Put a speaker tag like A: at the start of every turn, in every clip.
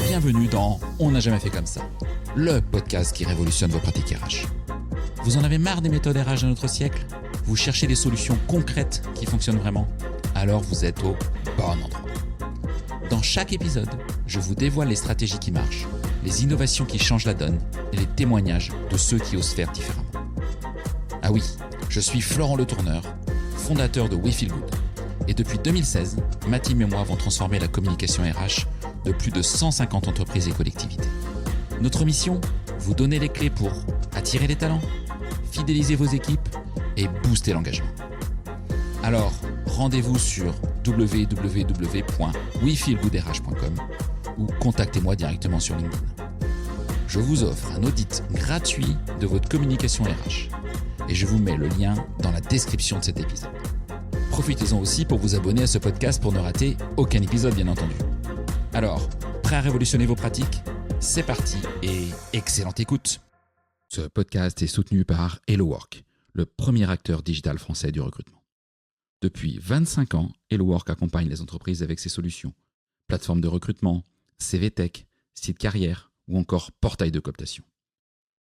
A: Bienvenue dans On n'a jamais fait comme ça, le podcast qui révolutionne vos pratiques RH. Vous en avez marre des méthodes RH de notre siècle ? Vous cherchez des solutions concrètes qui fonctionnent vraiment ? Alors vous êtes au bon endroit. Dans chaque épisode, je vous dévoile les stratégies qui marchent, les innovations qui changent la donne et les témoignages de ceux qui osent faire différemment. Ah oui, je suis Florent Le Tourneur, fondateur de We Feel Good. Et depuis 2016, ma team et moi avons transformé la communication RH de plus de 150 entreprises et collectivités. Notre mission ? Vous donner les clés pour attirer les talents, fidéliser vos équipes et booster l'engagement. Alors, rendez-vous sur www.wefeelgoodrh.com ou contactez-moi directement sur LinkedIn. Je vous offre un audit gratuit de votre communication RH et je vous mets le lien dans la description de cet épisode. Profitez-en aussi pour vous abonner à ce podcast pour ne rater aucun épisode, bien entendu. Alors, prêt à révolutionner vos pratiques ? C'est parti et excellente écoute. Ce podcast est soutenu par HelloWork, le premier acteur digital français du recrutement. Depuis 25 ans, HelloWork accompagne les entreprises avec ses solutions. Plateforme de recrutement, CV Tech, site carrière ou encore portail de cooptation.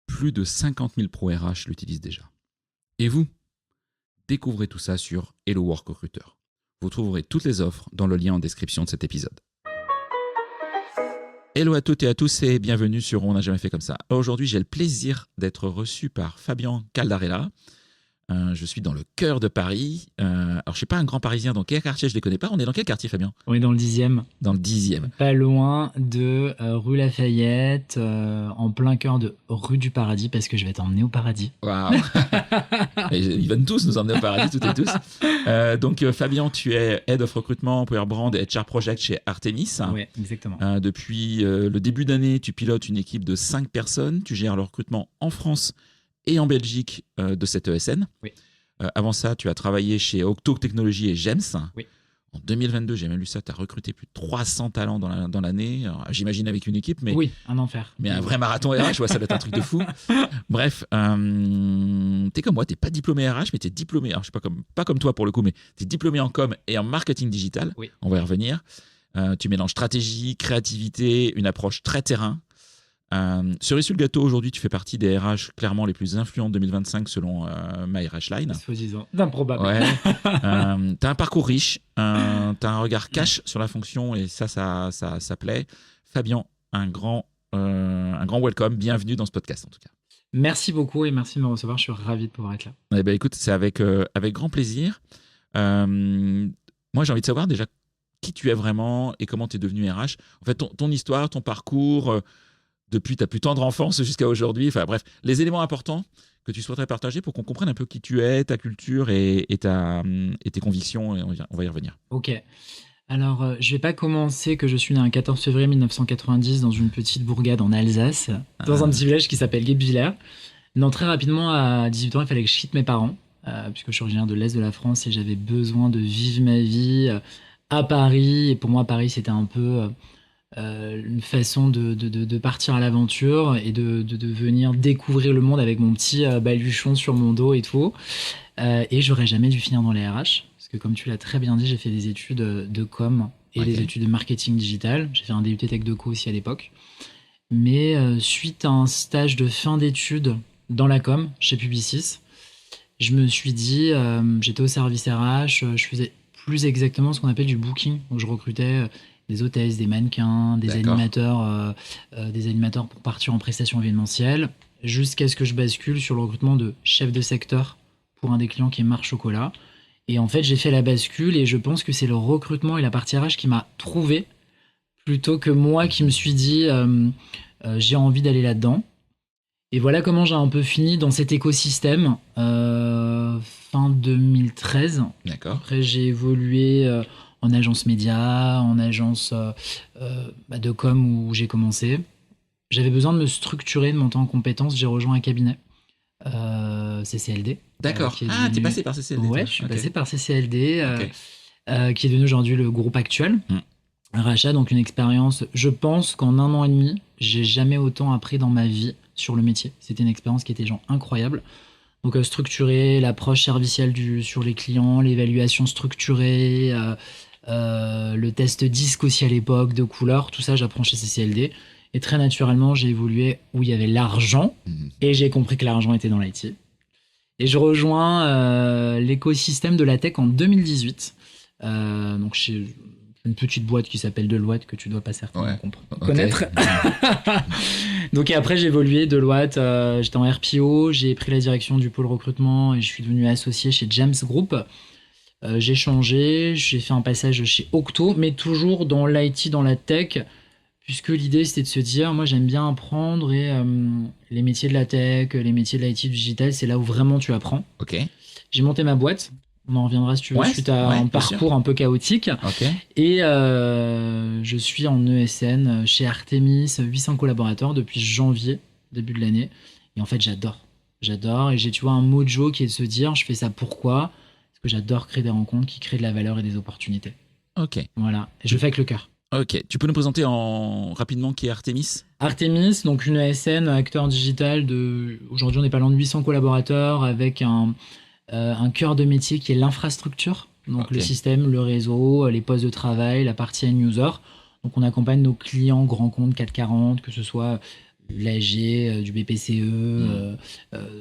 A: Plus de 50 000 pros RH l'utilisent déjà. Et vous ? Découvrez tout ça sur HelloWork Recruteur. Vous trouverez toutes les offres dans le lien en description de cet épisode. Hello à toutes et à tous et bienvenue sur On n'a jamais fait comme ça. Aujourd'hui, j'ai le plaisir d'être reçu par Fabien Caldarella. Je suis dans le cœur de Paris. Alors, je ne suis pas un grand Parisien, dans quel quartier je ne les connais pas. On est dans quel quartier, Fabien ?
B: On est dans le 10e.
A: Dans le 10e.
B: Pas loin de rue Lafayette, en plein cœur de rue du Paradis, parce que je vais t'emmener au paradis.
A: Waouh. Ils viennent tous nous emmener au paradis, toutes et tous. Donc, Fabien, tu es Head of Recruitment, Employer Brand et HR Project chez Artemis.
B: Oui, exactement.
A: Depuis le début d'année, tu pilotes une équipe de 5 personnes. Tu gères le recrutement en France et en Belgique de cette ESN.
B: Oui.
A: Avant ça, tu as travaillé chez Octo Technologies et GEMS.
B: Oui.
A: En 2022, j'ai même lu ça, tu as recruté plus de 300 talents dans l'année. Alors, j'imagine avec une équipe, mais...
B: Oui, un enfer.
A: Mais un vrai marathon RH, ça doit être un truc de fou. Bref, t'es comme moi, t'es pas diplômé RH, mais t'es diplômé, alors je sais pas comme toi pour le coup, mais t'es diplômé en com et en marketing digital.
B: Oui.
A: On va y revenir. Tu mélanges stratégie, créativité, une approche très terrain. Cerise sur le gâteau, aujourd'hui, tu fais partie des RH clairement les plus influents de 2025 selon MyRHline.
B: Soi-disant. Improbable.
A: Ouais. T'as un parcours riche, t'as un regard cash sur la fonction et ça plaît. Fabien, un grand welcome, bienvenue dans ce podcast en tout cas.
B: Merci beaucoup et merci de me recevoir, je suis ravi de pouvoir être là.
A: Eh ben, écoute, c'est avec grand plaisir. Moi, j'ai envie de savoir déjà qui tu es vraiment et comment tu es devenu RH. En fait, ton histoire, ton parcours... depuis ta plus tendre enfance jusqu'à aujourd'hui. Enfin bref, les éléments importants que tu souhaiterais partager pour qu'on comprenne un peu qui tu es, ta culture et tes convictions. Et on va y revenir.
B: Ok. Alors, je vais pas commencer que je suis né un 14 février 1990 dans une petite bourgade en Alsace, dans un petit village qui s'appelle Guebwiller. Non, très rapidement, à 18 ans, il fallait que je quitte mes parents, puisque je suis originaire de l'Est de la France et j'avais besoin de vivre ma vie à Paris. Et pour moi, Paris, c'était un peu... une façon de partir à l'aventure et de venir découvrir le monde avec mon petit baluchon sur mon dos et tout. Et j'aurais jamais dû finir dans les RH, parce que comme tu l'as très bien dit, j'ai fait des études de com et des études de marketing digital. J'ai fait un DUT Tech Deco aussi à l'époque. Mais suite à un stage de fin d'études dans la com, chez Publicis, je me suis dit, j'étais au service RH, je faisais plus exactement ce qu'on appelle du booking, donc je recrutais... des hôtesses, des mannequins, des animateurs pour partir en prestation événementielle, jusqu'à ce que je bascule sur le recrutement de chef de secteur pour un des clients qui est Marc Chocolat. Et en fait, j'ai fait la bascule et je pense que c'est le recrutement et la partie RH qui m'a trouvé, plutôt que moi qui me suis dit j'ai envie d'aller là-dedans. Et voilà comment j'ai un peu fini dans cet écosystème fin 2013.
A: D'accord.
B: Après, j'ai évolué... en agence média, en agence de com où j'ai commencé. J'avais besoin de me structurer, de monter en compétences. J'ai rejoint un cabinet, CCLD.
A: D'accord. T'es passé par CCLD.
B: Ouais, je suis passé par CCLD, qui est devenu aujourd'hui le groupe actuel. Un rachat, donc une expérience. Je pense qu'en 1 an et demi, j'ai jamais autant appris dans ma vie sur le métier. C'était une expérience qui était incroyable. Donc structurer l'approche servicielle sur les clients, l'évaluation structurée, le test disque aussi à l'époque, de couleurs, tout ça, j'apprends chez CCLD. Et très naturellement, j'ai évolué où il y avait l'argent, et j'ai compris que l'argent était dans l'IT. Et je rejoins l'écosystème de la tech en 2018. Donc chez une petite boîte qui s'appelle Deloitte, que tu dois pas certainement connaître. Donc et après j'ai évolué Deloitte, j'étais en RPO, j'ai pris la direction du pôle recrutement et je suis devenu associé chez James Group. J'ai changé, j'ai fait un passage chez Octo, mais toujours dans l'IT, dans la tech, puisque l'idée c'était de se dire, moi j'aime bien apprendre et les métiers de la tech, les métiers de l'IT digital, c'est là où vraiment tu apprends. J'ai monté ma boîte. On en reviendra si tu veux, suite à un parcours un peu chaotique. Et je suis en ESN chez Artemis, 800 collaborateurs depuis janvier, début de l'année. Et en fait, j'adore. Et j'ai, tu vois, un mojo qui est de se dire, je fais ça pourquoi ? Parce que j'adore créer des rencontres qui créent de la valeur et des opportunités. Voilà. Et je le fais avec le cœur.
A: Tu peux nous présenter rapidement qui est Artemis ?
B: Artemis, donc une ESN, acteur digital aujourd'hui on est pas loin de 800 collaborateurs avec un cœur de métier qui est l'infrastructure, donc le système, le réseau, les postes de travail, la partie end-user. Donc on accompagne nos clients grands comptes 440, que ce soit l'AG, du BPCE,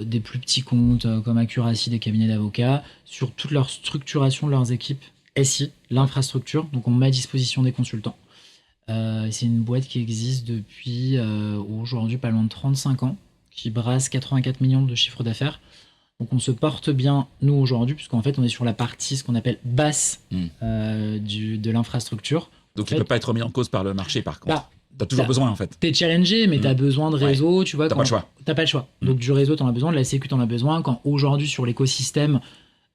B: des plus petits comptes comme Accuracy, des cabinets d'avocats, sur toute leur structuration de leurs équipes SI, l'infrastructure. Donc on met à disposition des consultants. C'est une boîte qui existe depuis aujourd'hui pas loin de 35 ans, qui brasse 84 millions de chiffre d'affaires. Donc on se porte bien, nous, aujourd'hui, puisqu'en fait, on est sur la partie, ce qu'on appelle basse de l'infrastructure.
A: Donc il ne peut pas être remis en cause par le marché, par contre. Tu as toujours besoin, en fait.
B: Tu es challengé, mais tu as besoin de réseau. Tu vois,
A: tu n'as pas le choix.
B: Tu pas le choix. Donc du réseau, tu en as besoin, de la sécu, tu en as besoin. Quand aujourd'hui, sur l'écosystème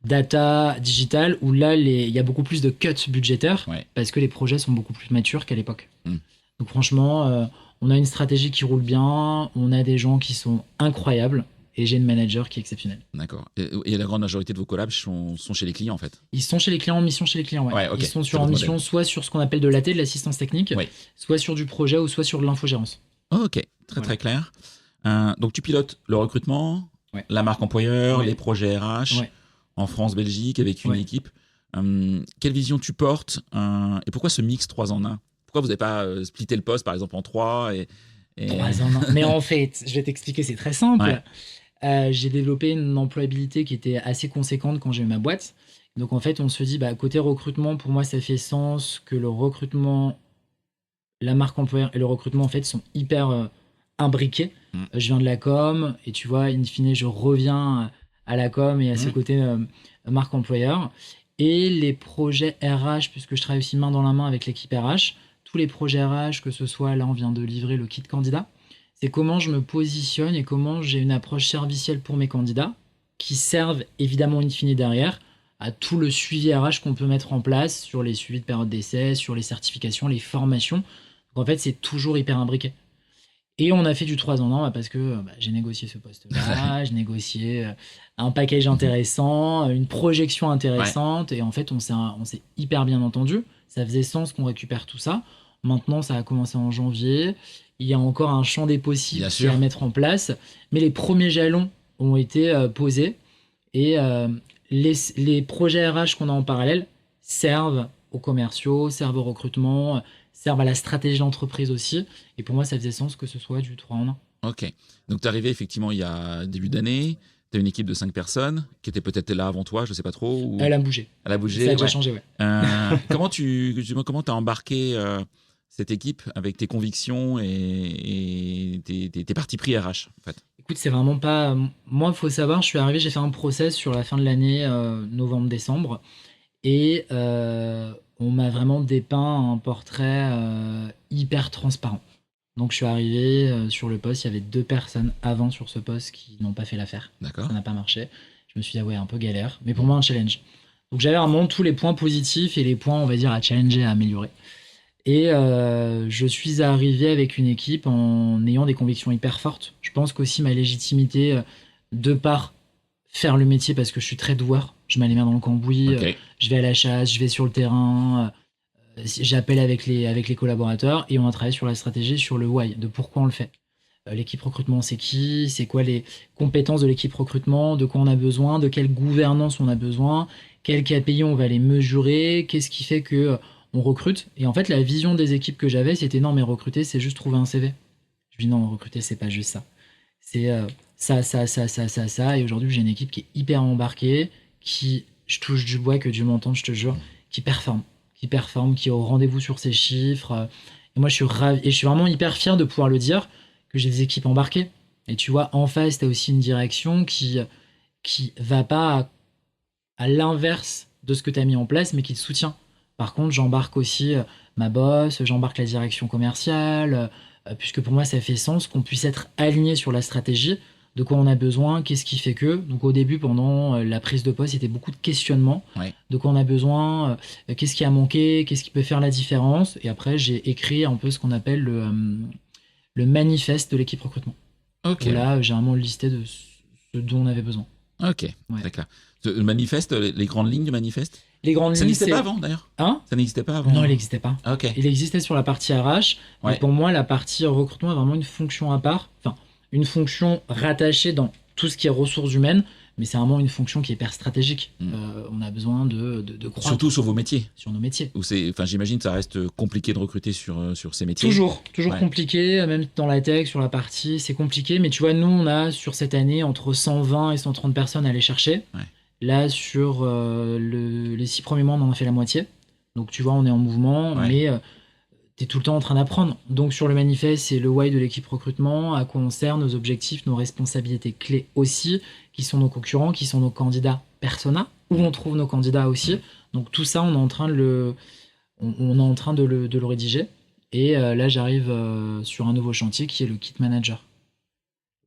B: data, digital, où là, il y a beaucoup plus de cuts budgétaires, parce que les projets sont beaucoup plus matures qu'à l'époque. Donc franchement, on a une stratégie qui roule bien, on a des gens qui sont incroyables. Et j'ai une manager qui est exceptionnelle.
A: D'accord. Et la grande majorité de vos collabs sont chez les clients, en fait ?
B: Ils sont chez les clients, en mission chez les clients, Ils sont en mission soit sur ce qu'on appelle de l'AT, de l'assistance technique, soit sur du projet ou soit sur de l'infogérance.
A: Très clair. Donc tu pilotes le recrutement, la marque employeur, les projets RH, en France, Belgique, avec une équipe. Quelle vision tu portes et pourquoi ce mix 3 en 1 ? Pourquoi vous n'avez pas splitté le poste, par exemple, en 3
B: 3 en 1. Mais en fait, je vais t'expliquer, c'est très simple. J'ai développé une employabilité qui était assez conséquente quand j'ai eu ma boîte. Donc en fait, on se dit, côté recrutement, pour moi, ça fait sens que le recrutement, la marque employeur et le recrutement, en fait, sont hyper imbriqués. Je viens de la com et tu vois, in fine, je reviens à la com et à ce côté marque employeur. Et les projets RH, puisque je travaille aussi main dans la main avec l'équipe RH, tous les projets RH, que ce soit, là, on vient de livrer le kit candidat. C'est comment je me positionne et comment j'ai une approche servicielle pour mes candidats qui servent évidemment in fine derrière à tout le suivi RH qu'on peut mettre en place sur les suivis de période d'essai, sur les certifications, les formations. Donc en fait, c'est toujours hyper imbriqué. Et on a fait du 3 en 1 parce que j'ai négocié ce poste-là, j'ai négocié un package intéressant, une projection intéressante et en fait, on s'est hyper bien entendu. Ça faisait sens qu'on récupère tout ça. Maintenant, ça a commencé en janvier. Il y a encore un champ des possibles à mettre en place. Mais les premiers jalons ont été posés. Et les projets RH qu'on a en parallèle servent aux commerciaux, servent au recrutement, servent à la stratégie d'entreprise aussi. Et pour moi, ça faisait sens que ce soit du 3 en 1.
A: Donc, tu es arrivé effectivement il y a début d'année. Tu as une équipe de 5 personnes qui était peut-être là avant toi, je ne sais pas trop.
B: Elle a bougé.
A: Ça a
B: déjà changé,
A: Comment tu as embarqué cette équipe avec tes convictions et tes partis pris RH, en fait?
B: Écoute, c'est vraiment pas... Moi, il faut savoir, je suis arrivé, j'ai fait un process sur la fin de l'année, novembre-décembre, et on m'a vraiment dépeint un portrait hyper transparent. Donc, je suis arrivé sur le poste, il y avait 2 personnes avant sur ce poste qui n'ont pas fait l'affaire.
A: D'accord.
B: Ça n'a pas marché. Je me suis dit, un peu galère, mais pour moi, un challenge. Donc, j'avais vraiment tous les points positifs et les points, on va dire, à challenger, à améliorer. Et je suis arrivé avec une équipe en ayant des convictions hyper fortes. Je pense qu'aussi ma légitimité, de par faire le métier, parce que je suis très doueur, je mets les mains dans le cambouis, je vais à la chasse, je vais sur le terrain, j'appelle avec les collaborateurs et on a travaillé sur la stratégie, sur le why, de pourquoi on le fait. l'équipe recrutement c'est qui, c'est quoi les compétences de l'équipe recrutement, de quoi on a besoin, de quelle gouvernance on a besoin, quels KPI on va les mesurer, qu'est-ce qui fait que on recrute. Et en fait, la vision des équipes que j'avais, c'était non, mais recruter, c'est juste trouver un CV. Je dis non, recruter, c'est pas juste ça. C'est ça. Et aujourd'hui, j'ai une équipe qui est hyper embarquée, qui, je touche du bois, que Dieu m'entende, je te jure, qui performe, qui est au rendez-vous sur ses chiffres. Et moi, je suis ravi, et je suis vraiment hyper fier de pouvoir le dire, que j'ai des équipes embarquées. Et tu vois, en face, tu as aussi une direction qui va pas à l'inverse de ce que tu as mis en place, mais qui te soutient. Par contre, j'embarque aussi ma boss, j'embarque la direction commerciale, puisque pour moi, ça fait sens qu'on puisse être aligné sur la stratégie, de quoi on a besoin, qu'est-ce qui fait que. Donc au début, pendant la prise de poste, c'était beaucoup de questionnements.
A: Ouais.
B: De quoi on a besoin, qu'est-ce qui a manqué, qu'est-ce qui peut faire la différence. Et après, j'ai écrit un peu ce qu'on appelle le manifeste de l'équipe recrutement.
A: Ok.
B: Où là, j'ai vraiment listé de ce dont on avait besoin.
A: Ok,
B: Ouais.
A: très clair. Le manifeste, les grandes lignes du manifeste,
B: Les grandes
A: ça
B: lignes,
A: n'existait
B: c'est...
A: pas avant d'ailleurs.
B: Hein?
A: Ça n'existait pas avant.
B: Non, il n'existait pas.
A: Ah, ok.
B: Il existait sur la partie RH, mais
A: Ouais.
B: pour moi, la partie recrutement est vraiment une fonction à part, enfin, une fonction rattachée dans tout ce qui est ressources humaines, mais c'est vraiment une fonction qui est hyper stratégique. On a besoin de croître
A: Surtout sur vos métiers.
B: sur nos métiers.
A: Où j'imagine que ça reste compliqué de recruter sur ces métiers.
B: Toujours
A: Ouais.
B: compliqué, même dans la tech, sur la partie, c'est compliqué, mais tu vois, nous, on a sur cette année entre 120 et 130 personnes à aller chercher.
A: Ouais.
B: Là, sur les 6 premiers mois, on en a fait la moitié. Donc, tu vois, on est en mouvement,
A: Ouais.
B: mais tu es tout le temps en train d'apprendre. Donc, sur le manifeste, c'est le why de l'équipe recrutement, à quoi on sert, nos objectifs, nos responsabilités clés aussi, qui sont nos concurrents, qui sont nos candidats persona, où on trouve nos candidats aussi. Donc, tout ça, on est en train de le rédiger. Et là, j'arrive sur un nouveau chantier qui est le kit manager.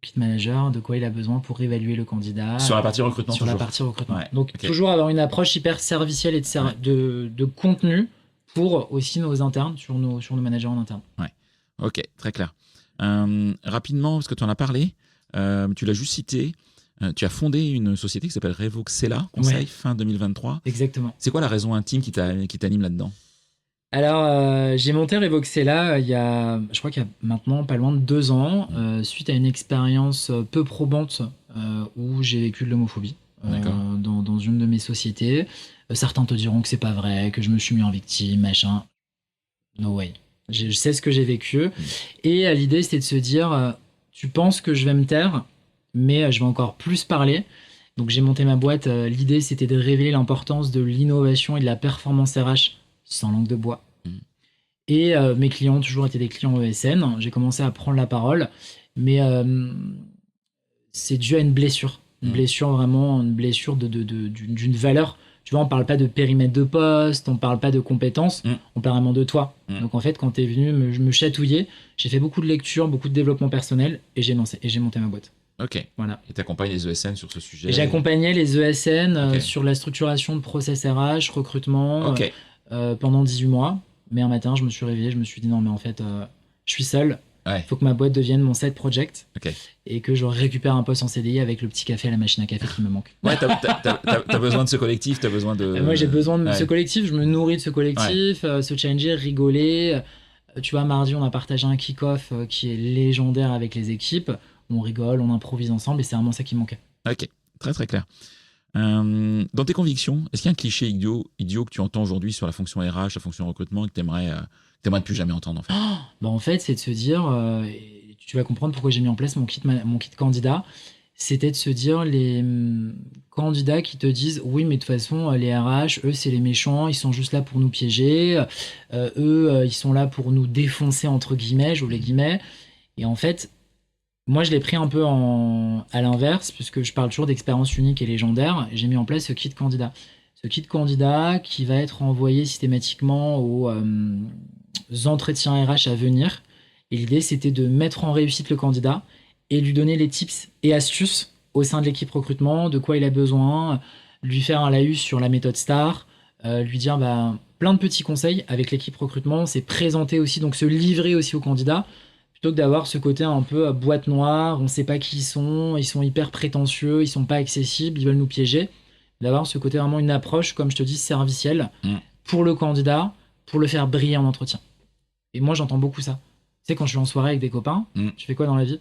B: Kit manager, de quoi il a besoin pour évaluer le candidat.
A: Sur la partie recrutement,
B: Sur la
A: toujours.
B: partie recrutement.
A: Ouais,
B: Donc,
A: ok.
B: toujours avoir une approche hyper servicielle et de contenu pour aussi nos internes, sur nos managers en interne.
A: Ok, très clair. Rapidement, parce que tu en as parlé, tu l'as juste cité, tu as fondé une société qui s'appelle Revoxella, conseil,
B: Ouais.
A: fin 2023.
B: Exactement.
A: C'est quoi la raison intime qui t'anime là-dedans?
B: Alors, j'ai monté Revoxella je crois qu'il y a maintenant pas loin de 2 ans, suite à une expérience peu probante où j'ai vécu de l'homophobie
A: D'accord.
B: dans une de mes sociétés. Certains te diront que c'est pas vrai, que je me suis mis en victime, machin. No way. Je sais ce que j'ai vécu. Et l'idée, c'était de se dire, tu penses que je vais me taire, mais je vais encore plus parler. Donc j'ai monté ma boîte. L'idée, c'était de révéler l'importance de l'innovation et de la performance RH sans langue de bois. Et mes clients ont toujours été des clients ESN. J'ai commencé à prendre la parole, mais c'est dû à une blessure. Une blessure vraiment, une blessure d'une valeur. Tu vois, on parle pas de périmètre de poste, on parle pas de compétences, on parle vraiment de toi. Donc en fait, quand tu es venu me chatouiller, j'ai fait beaucoup de lectures, beaucoup de développement personnel, et j'ai monté ma boîte.
A: Ok.
B: Voilà.
A: Et tu accompagnes les ESN sur ce sujet.
B: Et j'accompagnais les ESN
A: Ok.
B: sur la structuration de process RH, recrutement,
A: Ok.
B: pendant 18 mois. Mais un matin, je me suis réveillé, je me suis dit non, mais en fait, je suis seul.
A: Ouais.
B: Il faut que ma boîte devienne mon side project
A: Ok.
B: et que je récupère un poste en CDI avec le petit café à la machine à café qui me manque.
A: Ouais, t'as besoin de ce collectif, t'as besoin de.
B: Moi, j'ai besoin de
A: Ouais.
B: ce collectif, je me nourris de ce collectif, se challenger, rigoler. Tu vois, mardi, on a partagé un kick-off qui est légendaire avec les équipes. On rigole, on improvise ensemble et c'est vraiment ça qui me manquait.
A: Ok, très très clair. Dans tes convictions, est-ce qu'il y a un cliché idiot que tu entends aujourd'hui sur la fonction RH, la fonction recrutement, que t'aimerais ne plus jamais entendre en fait?
B: Bah, en fait, c'est de se dire, et tu vas comprendre pourquoi j'ai mis en place mon kit candidat, c'était de se dire les candidats qui te disent oui, mais de toute façon, les RH, eux, c'est les méchants, ils sont juste là pour nous piéger, eux, ils sont là pour nous défoncer, entre guillemets, j'ouvre les guillemets. Et en fait, moi, je l'ai pris un peu à l'inverse, puisque je parle toujours d'expérience unique et légendaire. J'ai mis en place ce kit candidat. Ce kit candidat qui va être envoyé systématiquement aux entretiens RH à venir. Et l'idée, c'était de mettre en réussite le candidat et lui donner les tips et astuces au sein de l'équipe recrutement, de quoi il a besoin, lui faire un laïus sur la méthode STAR, lui dire plein de petits conseils avec l'équipe recrutement, c'est présenter aussi, donc se livrer aussi aux candidats, plutôt que d'avoir ce côté un peu boîte noire, on ne sait pas qui ils sont hyper prétentieux, ils sont pas accessibles, ils veulent nous piéger. D'avoir ce côté vraiment une approche, comme je te dis, servicielle pour le candidat, pour le faire briller en entretien. Et moi, j'entends beaucoup ça. Tu sais, quand je suis en soirée avec des copains, je fais quoi dans la vie ?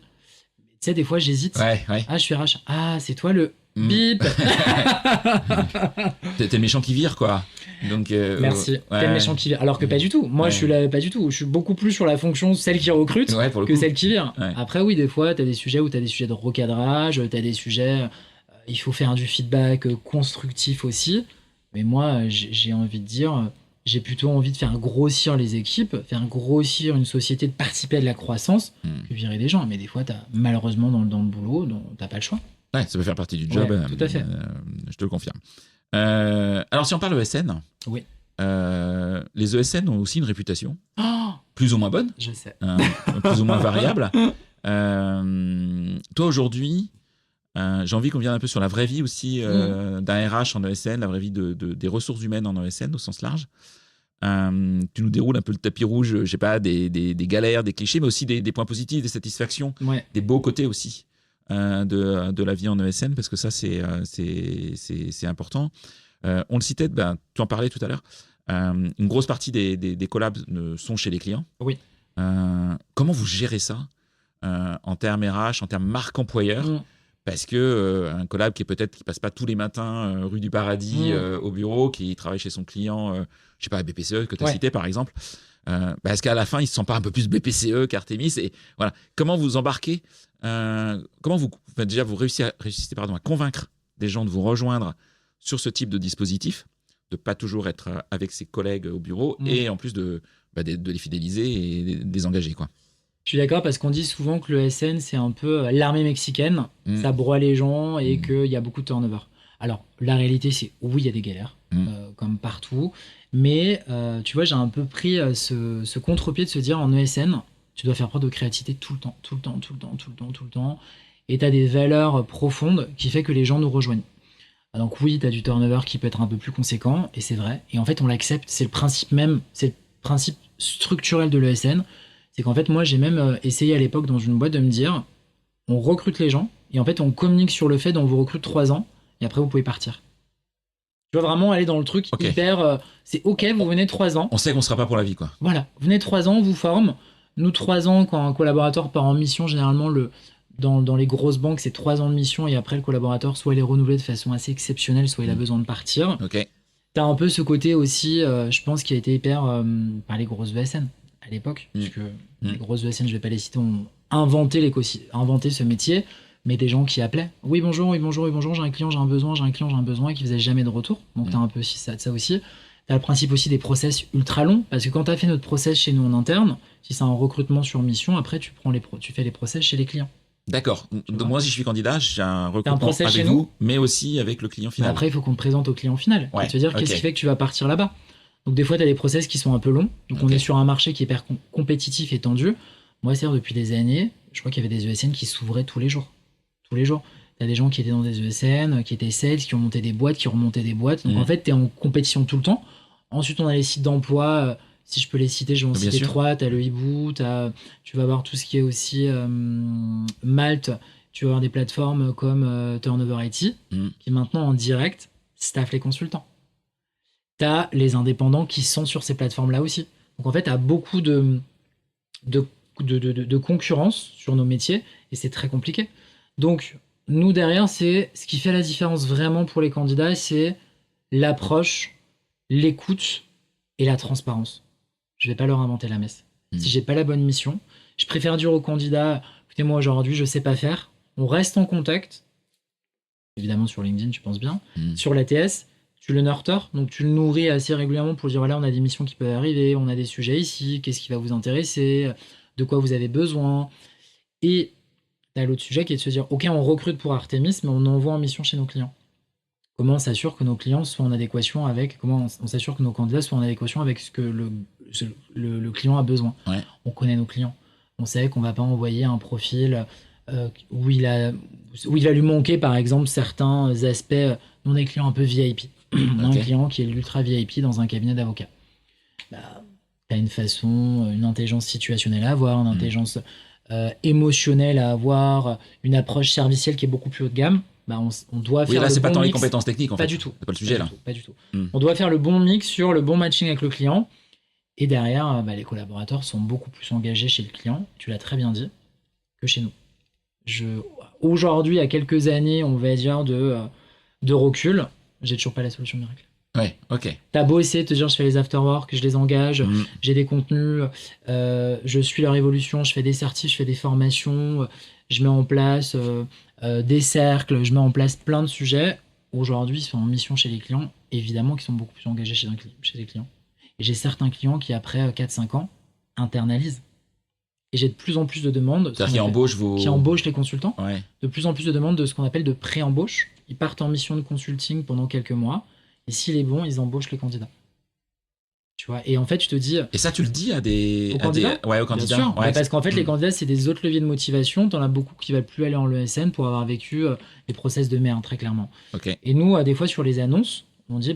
B: sais, des fois, j'hésite.
A: Ouais.
B: Ah, je fais RH. Ah, c'est toi le bip.
A: T'es le méchant qui vire, quoi. Donc,
B: Merci.
A: ouais.
B: T'es le méchant qui vire. Alors que pas du tout. Moi,
A: Ouais.
B: je suis là, pas du tout. Je suis beaucoup plus sur la fonction celle qui recrute
A: Ouais, pour le
B: que
A: coup.
B: celle qui vire.
A: Ouais.
B: Après, oui, des fois, t'as des sujets où t'as des sujets de recadrage, t'as des sujets. Il faut faire du feedback constructif aussi. Mais moi, j'ai envie de dire, j'ai plutôt envie de faire grossir les équipes, faire grossir une société, de participer à de la croissance, que virer des gens. Mais des fois, malheureusement, dans le boulot, t'as pas le choix.
A: Ouais, ça peut faire partie du job.
B: Ouais, tout à fait.
A: Je te le confirme. Alors, si on parle ESN,
B: Oui.
A: les ESN ont aussi une réputation,
B: Oh,
A: plus ou moins bonne,
B: je sais.
A: plus ou moins variable. Toi, aujourd'hui, j'ai envie qu'on vienne un peu sur la vraie vie aussi d'un RH en ESN, la vraie vie des ressources humaines en ESN au sens large. Tu nous déroules un peu le tapis rouge, je sais pas, des galères, des clichés, mais aussi des points positifs, des satisfactions,
B: Ouais.
A: des beaux côtés aussi de la vie en ESN, parce que ça, c'est important. On le citait, tu en parlais tout à l'heure, une grosse partie des collabs sont chez les clients.
B: Oui.
A: Comment vous gérez ça en termes RH, en termes marque employeur parce que un collab qui passe pas tous les matins rue du Paradis au bureau, qui travaille chez son client, je sais pas, BPCE que tu as cité par exemple, est-ce qu'à la fin il se sent pas un peu plus BPCE qu'Artemis, et voilà, comment vous embarquez, comment vous réussissez à convaincre des gens de vous rejoindre sur ce type de dispositif, de pas toujours être avec ses collègues au bureau et en plus de les fidéliser et des engager, quoi.
B: Je suis d'accord parce qu'on dit souvent que le SN, c'est un peu l'armée mexicaine, ça broie les gens et qu'il y a beaucoup de turnover. Alors, la réalité, c'est oui, il y a des galères, comme partout, mais tu vois, j'ai un peu pris ce contre-pied de se dire en ESN, tu dois faire preuve de créativité tout le temps, et tu as des valeurs profondes qui fait que les gens nous rejoignent. Donc oui, tu as du turnover qui peut être un peu plus conséquent, et c'est vrai, et en fait, on l'accepte, c'est le principe même, c'est le principe structurel de l'ESN. C'est qu'en fait, moi, j'ai même essayé à l'époque dans une boîte de me dire, on recrute les gens, et en fait, on communique sur le fait qu'on vous recrute 3 ans, et après, vous pouvez partir. Tu vois, vraiment aller dans le truc hyper... c'est OK, vous venez 3 ans.
A: On sait qu'on sera pas pour la vie, quoi.
B: Voilà, vous venez 3 ans, on vous forme. Nous, 3 ans, quand un collaborateur part en mission, généralement, dans les grosses banques, c'est 3 ans de mission, et après, le collaborateur, soit il est renouvelé de façon assez exceptionnelle, soit il a besoin de partir.
A: Ok.
B: T'as un peu ce côté aussi, je pense, qui a été hyper par les grosses VSN. À l'époque, puisque les grosses ESN, je vais pas les citer, ont inventé ce métier, mais des gens qui appelaient. Oui, bonjour, j'ai un client, j'ai un besoin, et qui faisait jamais de retour. Donc, t'as un peu ça aussi. T'as le principe aussi des process ultra longs, parce que quand t'as fait notre process chez nous en interne, si c'est un recrutement sur mission, après, tu fais les process chez les clients.
A: D'accord. Donc, moi, si je suis candidat, j'ai un recrutement avec
B: vous,
A: nous, mais aussi avec le client final.
B: Mais après, il faut qu'on te présente au client final.
A: Ouais,
B: et te dire qu'est-ce qui fait que tu vas partir là-bas. Donc des fois, tu as des process qui sont un peu longs. Donc on est sur un marché qui est hyper compétitif et tendu. Moi, c'est depuis des années, je crois qu'il y avait des ESN qui s'ouvraient tous les jours. Tous les jours. Tu as des gens qui étaient dans des ESN, qui étaient sales, qui ont monté des boîtes, qui remontaient des boîtes. Donc en fait, tu es en compétition tout le temps. Ensuite, on a les sites d'emploi. Si je peux les citer, je vais en citer 3. Tu as le Hibou, tu vas avoir tout ce qui est aussi Malte. Tu vas avoir des plateformes comme Turnover IT, qui maintenant en direct staffent les consultants. T'as les indépendants qui sont sur ces plateformes-là aussi. Donc en fait, t'as beaucoup de concurrence sur nos métiers et c'est très compliqué. Donc nous derrière, c'est ce qui fait la différence vraiment pour les candidats, c'est l'approche, l'écoute et la transparence. Je vais pas leur inventer la messe. Si j'ai pas la bonne mission, je préfère dire aux candidats, écoutez, moi aujourd'hui, je sais pas faire. On reste en contact. Évidemment sur LinkedIn, tu penses bien. Sur l'ATS, tu le nurtures, donc tu le nourris assez régulièrement pour dire voilà, on a des missions qui peuvent arriver, on a des sujets ici, qu'est-ce qui va vous intéresser, de quoi vous avez besoin. Et tu as l'autre sujet qui est de se dire ok, on recrute pour Artemis, mais on envoie en mission chez nos clients. Comment on s'assure que nos clients soient en adéquation avec, comment on s'assure que nos candidats soient en adéquation avec ce que le client a besoin. Ouais. On connaît nos clients. On sait qu'on va pas envoyer un profil où il va lui manquer par exemple certains aspects. Nous on a des clients un peu VIP. On a un client qui est l'ultra VIP dans un cabinet d'avocats. T'as une façon, une intelligence situationnelle à avoir, une intelligence émotionnelle à avoir, une approche servicielle qui est beaucoup plus haut de gamme. On doit faire
A: là, c'est
B: bon
A: pas tant
B: mix.
A: les compétences techniques en fait.
B: Pas du tout.
A: C'est pas le sujet là.
B: Pas du tout. On doit faire le bon mix sur le bon matching avec le client. Et derrière, les collaborateurs sont beaucoup plus engagés chez le client, tu l'as très bien dit, que chez nous. Aujourd'hui, à quelques années, on va dire, de recul, j'ai toujours pas la solution miracle.
A: Ouais, ok.
B: T'as beau essayer de te dire, je fais les afterwork, je les engage, j'ai des contenus, je suis leur évolution, je fais des certifs, je fais des formations, je mets en place des cercles, je mets en place plein de sujets. Aujourd'hui, ils sont en mission chez les clients, évidemment qu'ils sont beaucoup plus engagés chez les clients. Et j'ai certains clients qui, après 4-5 ans, internalisent. Et j'ai de plus en plus de demandes.
A: C'est-à-dire qui
B: embauchent les consultants.
A: Ouais.
B: De plus en plus de demandes de ce qu'on appelle de pré-embauche. Ils partent en mission de consulting pendant quelques mois. Et s'il est bon, ils embauchent les candidats. Tu vois. Et en fait, tu te dis.
A: Et ça, tu le dis aux
B: candidats.
A: Ouais, aux candidats.
B: Bien sûr.
A: Ouais,
B: parce qu'en fait, les candidats, c'est des autres leviers de motivation. T'en as beaucoup qui ne veulent plus aller en ESN pour avoir vécu les process de merde, très clairement.
A: Okay.
B: Et nous, des fois, sur les annonces, on dit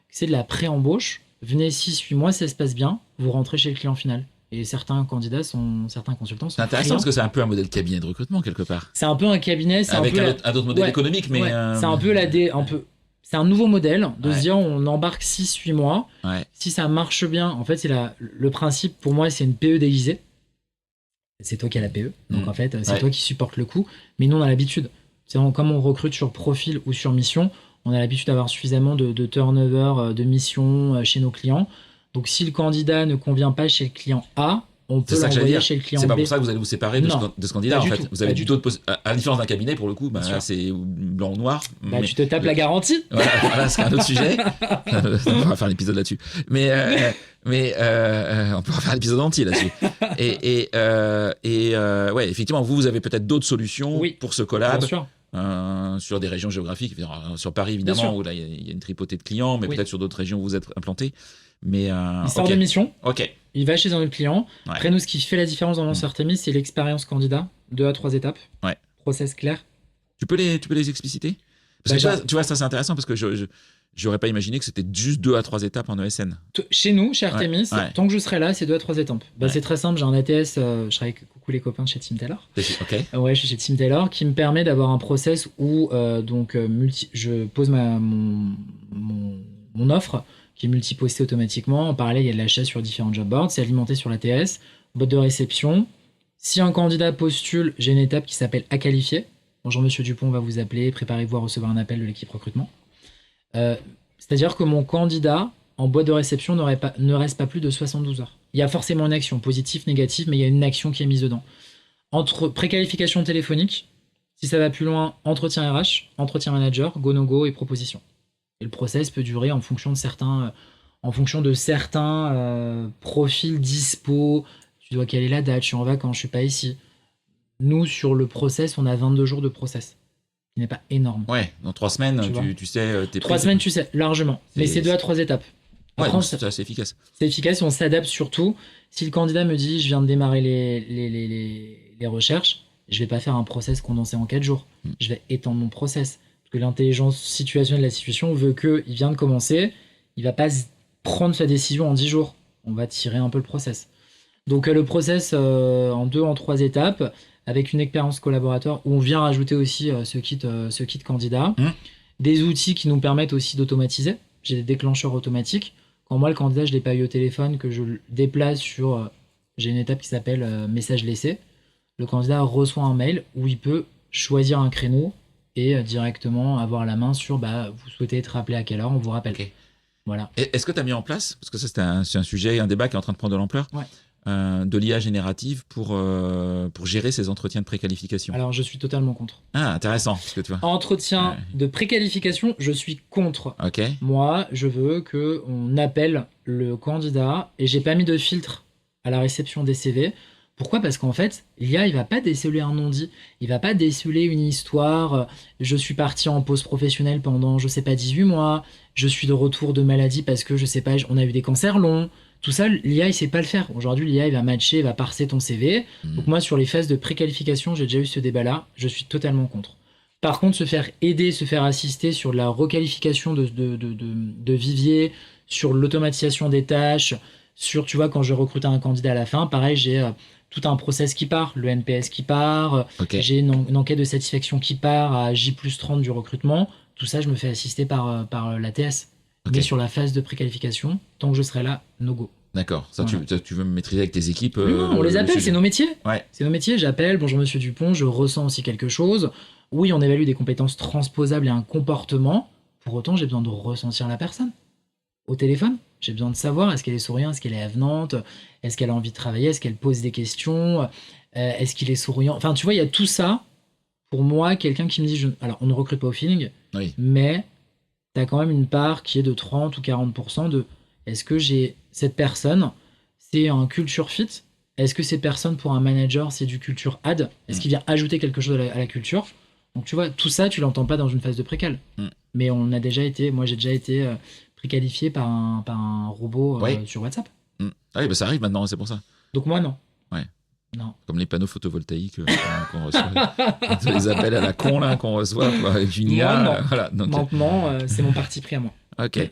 B: c'est de la pré-embauche. Venez 6-8 mois, ça se passe bien. Vous rentrez chez le client final. Et certains consultants sont.
A: C'est intéressant parce que c'est un peu un modèle cabinet de recrutement quelque part.
B: C'est un peu un cabinet, c'est
A: avec
B: un
A: autre modèle économique, mais
B: c'est un peu c'est un nouveau modèle de se dire on embarque 6-8 mois.
A: Ouais. Si
B: ça marche bien, en fait, le principe pour moi, c'est une PE déguisée. C'est toi qui as la PE, donc en fait, c'est toi qui supportes le coût. Mais nous, on a l'habitude. Comme on recrute sur profil ou sur mission, on a l'habitude d'avoir suffisamment de turnover de missions chez nos clients. Donc, si le candidat ne convient pas chez le client A, on peut l'envoyer chez le client B.
A: C'est pas pour ça que vous allez vous séparer de ce candidat, en fait. Vous avez du tout à la différence d'un cabinet, pour le coup, là, c'est blanc ou noir.
B: Tu te tapes la garantie.
A: Voilà, c'est un autre sujet. On va faire un épisode là-dessus. Mais on peut faire un épisode entier là-dessus. Ouais, effectivement, vous avez peut-être d'autres solutions pour ce collab.
B: Bien sûr.
A: Sur des régions géographiques, sur Paris évidemment, où là il y a une tripotée de clients, mais peut-être sur d'autres régions où vous êtes implantés. Mais
B: il sort de mission,
A: ok.
B: Il va chez un autre client. Après, nous, ce qui fait la différence dans Lanceur Artemis, c'est l'expérience candidat, 2 à 3 étapes, process clair.
A: Tu peux les expliciter? Parce que tu vois, ça c'est intéressant parce que j'aurais pas imaginé que c'était juste 2 à 3 étapes en ESN.
B: Chez nous, chez Artemis, tant que je serai là, c'est 2 à 3 étapes. C'est très simple, j'ai un ATS, je travaille avec coucou les copains de chez Tim Taylor.
A: Ok.
B: Ouais, je suis chez Tim Taylor, qui me permet d'avoir un process où je pose mon offre, qui est multipostée automatiquement. En parallèle, il y a de l'achat sur différents job boards, c'est alimenté sur l'ATS, boîte de réception. Si un candidat postule, j'ai une étape qui s'appelle à qualifier. Bonjour Monsieur Dupont, on va vous appeler, préparez-vous à recevoir un appel de l'équipe recrutement. C'est-à-dire que mon candidat, en boîte de réception, ne reste pas plus de 72 heures. Il y a forcément une action, positive, négative, mais il y a une action qui est mise dedans. Entre préqualification téléphonique, si ça va plus loin, entretien RH, entretien manager, go no go et proposition. Et le process peut durer en fonction de certains profils dispo. Tu dois caler la date, je suis en vacances, je suis pas ici. Nous, sur le process, on a 22 jours de process, qui n'est pas énorme.
A: Ouais, dans 3 semaines, tu sais...
B: 3 semaines, tu sais, largement. Mais c'est 2 à 3 étapes.
A: Après, c'est assez efficace.
B: C'est efficace et on s'adapte surtout. Si le candidat me dit, je viens de démarrer les recherches, je vais pas faire un process condensé en 4 jours. Je vais étendre mon process. Que l'intelligence situationnelle de la situation veut qu'il vient de commencer, il va pas prendre sa décision en 10 jours. On va tirer un peu le process. Donc le process en 2, en 3 étapes, avec une expérience collaborateur, où on vient rajouter aussi ce kit candidat. Des outils qui nous permettent aussi d'automatiser. J'ai des déclencheurs automatiques. Quand moi, le candidat, je l'ai pas eu au téléphone, que je le déplace sur... j'ai une étape qui s'appelle message laissé. Le candidat reçoit un mail où il peut choisir un créneau et directement avoir la main sur vous souhaitez être rappelé à quelle heure, on vous rappelle. Okay. Voilà.
A: Est-ce que tu as mis en place, parce que ça c'est un sujet, un débat qui est en train de prendre de l'ampleur, de l'IA générative pour gérer ces entretiens de préqualification?
B: Alors je suis totalement contre.
A: Ah, intéressant. Parce que tu vois.
B: Entretien de préqualification, je suis contre.
A: Okay.
B: Moi, je veux qu'on appelle le candidat et j'ai pas mis de filtre à la réception des CV. Pourquoi ? Parce qu'en fait, l'IA, il va pas déceler un non-dit, il va pas déceler une histoire, je suis parti en pause professionnelle pendant, 18 mois, je suis de retour de maladie parce que, on a eu des cancers longs, tout ça, l'IA, il sait pas le faire. Aujourd'hui, l'IA, il va matcher, il va parser ton CV. Donc moi, sur les phases de préqualification, j'ai déjà eu ce débat-là, je suis totalement contre. Par contre, se faire aider, se faire assister sur la requalification de vivier, sur l'automatisation des tâches, sur, tu vois, quand je recrute un candidat à la fin, pareil, j'ai... tout un process qui part, le NPS qui part, j'ai une enquête de satisfaction qui part à J+30 du recrutement. Tout ça, je me fais assister par l'ATS. Mais sur la phase de préqualification, tant que je serai là, no go.
A: D'accord. Ça,
B: Voilà.
A: tu veux me maîtriser avec tes équipes.
B: Non, on les appelle, c'est nos métiers.
A: Ouais.
B: C'est nos métiers. J'appelle, bonjour monsieur Dupont, je ressens aussi quelque chose. Oui, on évalue des compétences transposables et un comportement. Pour autant, j'ai besoin de ressentir la personne. Au téléphone, j'ai besoin de savoir est-ce qu'elle est souriante, est-ce qu'elle est avenante, est-ce qu'elle a envie de travailler, est-ce qu'elle pose des questions, est-ce qu'il est souriant. Enfin, tu vois, il y a tout ça. Pour moi, quelqu'un qui me dit, alors on ne recrute pas au feeling,
A: Oui.
B: mais tu as quand même une part qui est de 30 ou 40% de est-ce que j'ai cette personne, c'est un culture fit? Est-ce que cette personne pour un manager, c'est du culture add? Est-ce qu'il vient ajouter quelque chose à la culture? Donc tu vois, tout ça, tu l'entends pas dans une phase de précal. Mais moi j'ai déjà été préqualifié par un robot sur WhatsApp.
A: Ah oui, bah ça arrive maintenant, c'est pour ça.
B: Donc moi, non.
A: Ouais.
B: Non.
A: Comme les panneaux photovoltaïques qu'on reçoit. Les appels à la con là, qu'on reçoit avec une IA.
B: Moi, non.
A: Voilà, donc,
B: Maintenant, c'est mon parti pris à moi.
A: Ok.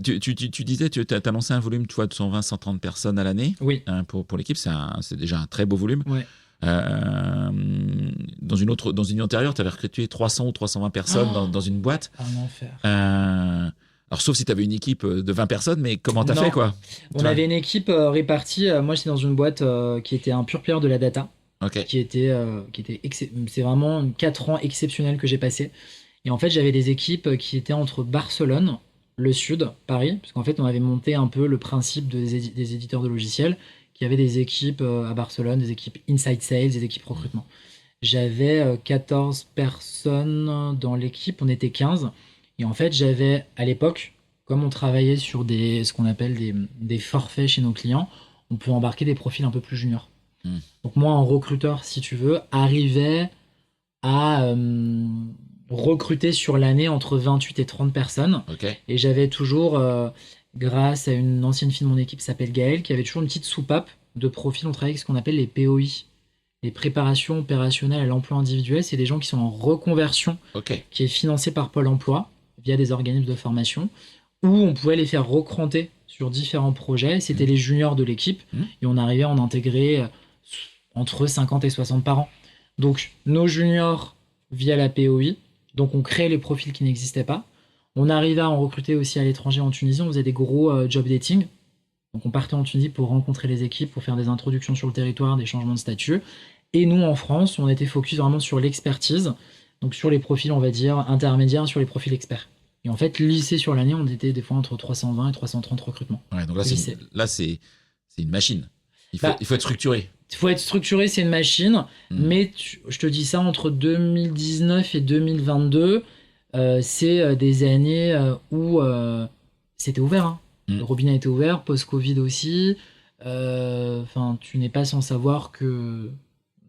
A: Tu disais, tu as annoncé un volume de 120-130 personnes à l'année.
B: Oui.
A: Pour l'équipe, c'est déjà un très beau volume.
B: Ouais.
A: Dans une vie antérieure, tu avais recruté 300 ou 320 personnes dans une boîte.
B: Un enfer.
A: Alors, sauf si tu avais une équipe de 20 personnes, mais comment t'as fait, quoi?
B: On avait une équipe répartie. Moi, j'étais dans une boîte qui était un pur player de la data.
A: Ok.
B: C'est vraiment 4 ans exceptionnels que j'ai passé. Et en fait, j'avais des équipes qui étaient entre Barcelone, le sud, Paris, parce qu'en fait, on avait monté un peu le principe des éditeurs de logiciels, qui avaient des équipes à Barcelone, des équipes inside sales, des équipes recrutement. J'avais 14 personnes dans l'équipe, on était 15. Et en fait, j'avais, à l'époque, comme on travaillait sur ce qu'on appelle des forfaits chez nos clients, on pouvait embarquer des profils un peu plus juniors. Donc moi, en recruteur, si tu veux, arrivais à recruter sur l'année entre 28 et 30 personnes.
A: Okay.
B: Et j'avais toujours, grâce à une ancienne fille de mon équipe qui s'appelle Gaëlle, qui avait toujours une petite soupape de profils. On travaille avec ce qu'on appelle les POI, les préparations opérationnelles à l'emploi individuel. C'est des gens qui sont en reconversion, qui est financé par Pôle emploi via des organismes de formation, où on pouvait les faire recranter sur différents projets. C'était les juniors de l'équipe et on arrivait à en intégrer entre 50 et 60 par an. Donc nos juniors via la POI, donc on créait les profils qui n'existaient pas. On arrivait à en recruter aussi à l'étranger, en Tunisie. On faisait des gros job dating. Donc on partait en Tunisie pour rencontrer les équipes, pour faire des introductions sur le territoire, des changements de statut. Et nous, en France, on était focus vraiment sur l'expertise, donc sur les profils, on va dire, intermédiaires, sur les profils experts. Et en fait, lycée sur l'année, on était des fois entre 320 et 330 recrutements.
A: Ouais, donc là, c'est une machine. Il faut être structuré.
B: Il faut être structuré, c'est une machine. Mais je te dis ça, entre 2019 et 2022, c'est des années où c'était ouvert. Hein. Le robinet était ouvert, post-Covid aussi. Tu n'es pas sans savoir que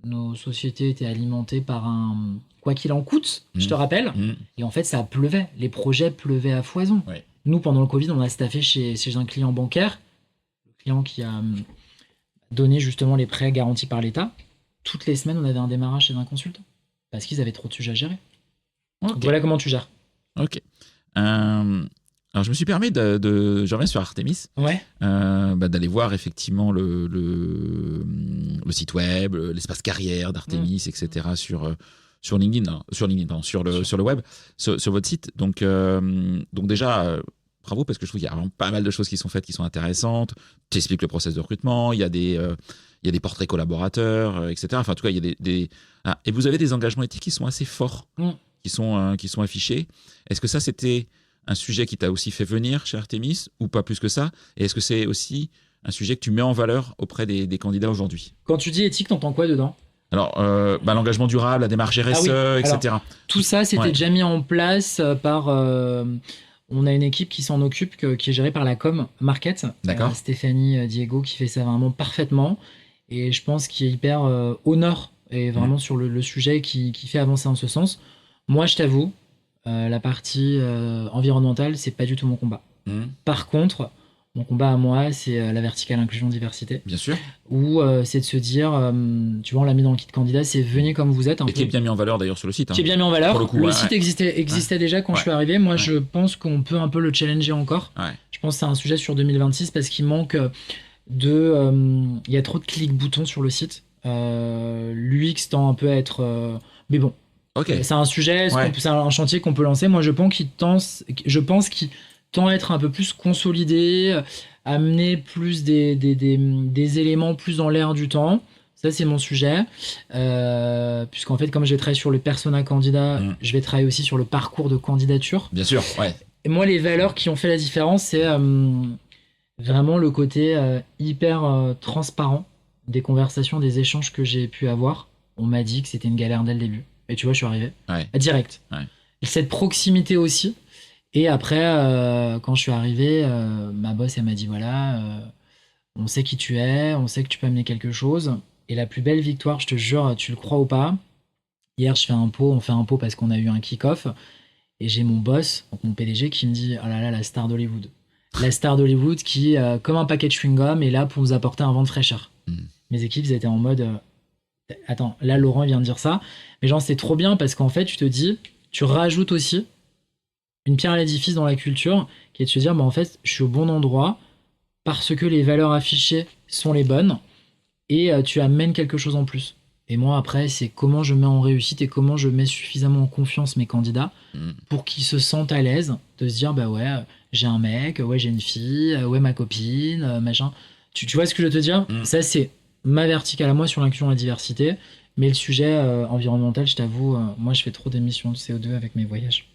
B: nos sociétés étaient alimentées par un quoi qu'il en coûte, je te rappelle. Et en fait, ça pleuvait. Les projets pleuvaient à foison. Ouais. Nous, pendant le Covid, on a staffé chez un client bancaire, le client qui a donné justement les prêts garantis par l'État. Toutes les semaines, on avait un démarrage chez un consultant parce qu'ils avaient trop de sujets à gérer. Okay. Voilà comment tu gères.
A: Ok. Alors, je me suis permis je reviens sur Artemis.
B: Ouais.
A: D'aller voir effectivement le site web, l'espace carrière d'Artemis, etc. sur LinkedIn, sur le web, sur votre site. Donc déjà, bravo, parce que je trouve qu'il y a vraiment pas mal de choses qui sont faites qui sont intéressantes. Tu expliques le process de recrutement, il y a des portraits collaborateurs, etc. Enfin, en tout cas, il y a des et vous avez des engagements éthiques qui sont assez forts, qui sont affichés. Est-ce que ça, c'était un sujet qui t'a aussi fait venir chez Artemis, ou pas plus que ça? Et est-ce que c'est aussi un sujet que tu mets en valeur auprès des candidats aujourd'hui? Quand
B: tu dis éthique, t'entends quoi dedans?
A: Alors, l'engagement durable, la démarche RSE, etc.
B: Alors, tout ça, c'était déjà mis en place par... on a une équipe qui s'en occupe, qui est gérée par la com market.
A: D'accord.
B: Stéphanie Diego, qui fait ça vraiment parfaitement. Et je pense qu'il est hyper honneur, et vraiment sur le sujet qui fait avancer en ce sens. Moi, je t'avoue, la partie environnementale, c'est pas du tout mon combat. Par contre, mon combat à moi, c'est la verticale inclusion-diversité.
A: Bien sûr.
B: Où c'est de se dire, tu vois, on l'a mis dans le kit candidat, c'est venez comme vous êtes.
A: Qui est bien mis en valeur d'ailleurs sur le site.
B: Qui est bien mis en valeur. Le site existait déjà quand je suis arrivé. Moi, je pense qu'on peut un peu le challenger encore. Je pense que c'est un sujet sur 2026 parce qu'il manque il y a trop de clics-boutons sur le site. L'UX tend un peu à être... mais bon.
A: Okay.
B: C'est un sujet, c'est un chantier qu'on peut lancer. Moi, je pense qu'il tend à être un peu plus consolidé. amener plus des éléments plus dans l'air du temps. Ça, c'est mon sujet. Puisqu'en fait, comme je vais travailler sur le persona candidat, je vais travailler aussi sur le parcours de candidature.
A: Bien sûr, ouais.
B: Et moi, les valeurs qui ont fait la différence, c'est vraiment le côté hyper transparent des conversations, des échanges que j'ai pu avoir. On m'a dit que c'était une galère dès le début. Et tu vois, je suis arrivé.
A: Ouais.
B: Direct.
A: Ouais.
B: Et cette proximité aussi. Et après, quand je suis arrivé, ma boss, elle m'a dit, voilà, on sait qui tu es, on sait que tu peux amener quelque chose. Et la plus belle victoire, je te jure, tu le crois ou pas, hier, on fait un pot parce qu'on a eu un kick-off. Et j'ai mon boss, donc mon PDG, qui me dit, oh là là, la star d'Hollywood. La star d'Hollywood qui, comme un paquet de chewing-gum, est là pour nous apporter un vent de fraîcheur. Mes équipes, ils étaient en mode, attends, là, Laurent vient de dire ça. Mais genre, c'est trop bien parce qu'en fait, tu te dis, tu rajoutes aussi une pierre à l'édifice dans la culture, qui est de se dire, bah, en fait, je suis au bon endroit parce que les valeurs affichées sont les bonnes et tu amènes quelque chose en plus. Et moi, après, c'est comment je mets en réussite et comment je mets suffisamment en confiance mes candidats pour qu'ils se sentent à l'aise de se dire, bah ouais, j'ai un mec, ouais, j'ai une fille, ouais, ma copine, machin. Tu vois ce que je veux te dire? Ça, c'est ma verticale à moi sur l'inclusion et la diversité. Mais le sujet environnemental, je t'avoue, moi, je fais trop d'émissions de CO2 avec mes voyages.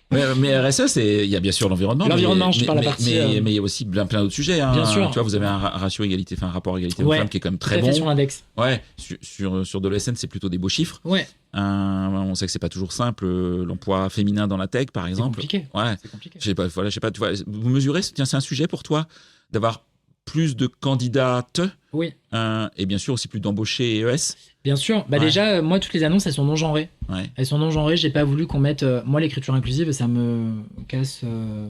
A: Mais RSE, il y a bien sûr l'environnement.
B: L'environnement, je parle à partie.
A: Mais il y a aussi plein d'autres sujets. Hein.
B: Bien sûr.
A: Tu vois, vous avez un ratio égalité, enfin un rapport égalité homme-femme qui est quand même très bon.
B: Sur l'index.
A: Ouais. Sur de l'ESN, c'est plutôt des beaux chiffres.
B: Ouais.
A: On sait que c'est pas toujours simple. L'emploi féminin dans la tech, par exemple.
B: C'est compliqué.
A: Ouais.
B: C'est compliqué.
A: Je sais pas. Tu vois, vous mesurez. Tiens, c'est un sujet pour toi d'avoir plus de candidates.
B: Oui.
A: Et bien sûr aussi plus d'embauchés ES.
B: Bien sûr. Bah déjà, moi, toutes les annonces, elles sont non genrées.
A: Ouais.
B: Elles sont non genrées. J'ai pas voulu qu'on mette. Moi, l'écriture inclusive, ça me casse.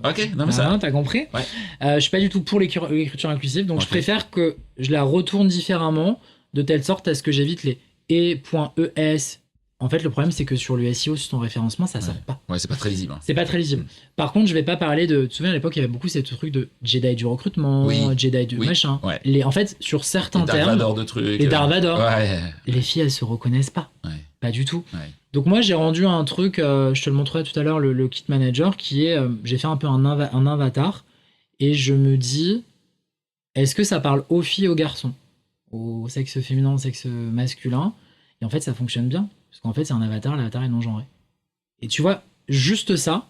A: Ok, non mais ça.
B: T'as compris.
A: Ouais.
B: Je suis pas du tout pour l'écriture inclusive, donc je préfère que je la retourne différemment, de telle sorte à ce que j'évite les e.es. En fait, le problème, c'est que sur le SEO, sur ton référencement, ça sort pas.
A: Ouais, c'est pas très lisible.
B: C'est pas très lisible. Par contre, je vais pas parler de. Tu te souviens, à l'époque, il y avait beaucoup ces trucs de Jedi du recrutement, Jedi du machin.
A: Ouais.
B: En fait, sur certains
A: termes. Les Dark Vador de trucs.
B: Les Dark Vador.
A: Ouais.
B: Les filles, elles se reconnaissent pas.
A: Ouais.
B: Pas du tout.
A: Ouais.
B: Donc, moi, j'ai rendu un truc, je te le montrerai tout à l'heure, le kit manager, qui est. J'ai fait un peu un avatar et je me dis, est-ce que ça parle aux filles et aux garçons? Au sexe féminin, au sexe masculin? Et en fait, ça fonctionne bien. Parce qu'en fait, c'est un avatar, l'avatar est non genré. Et tu vois, juste ça,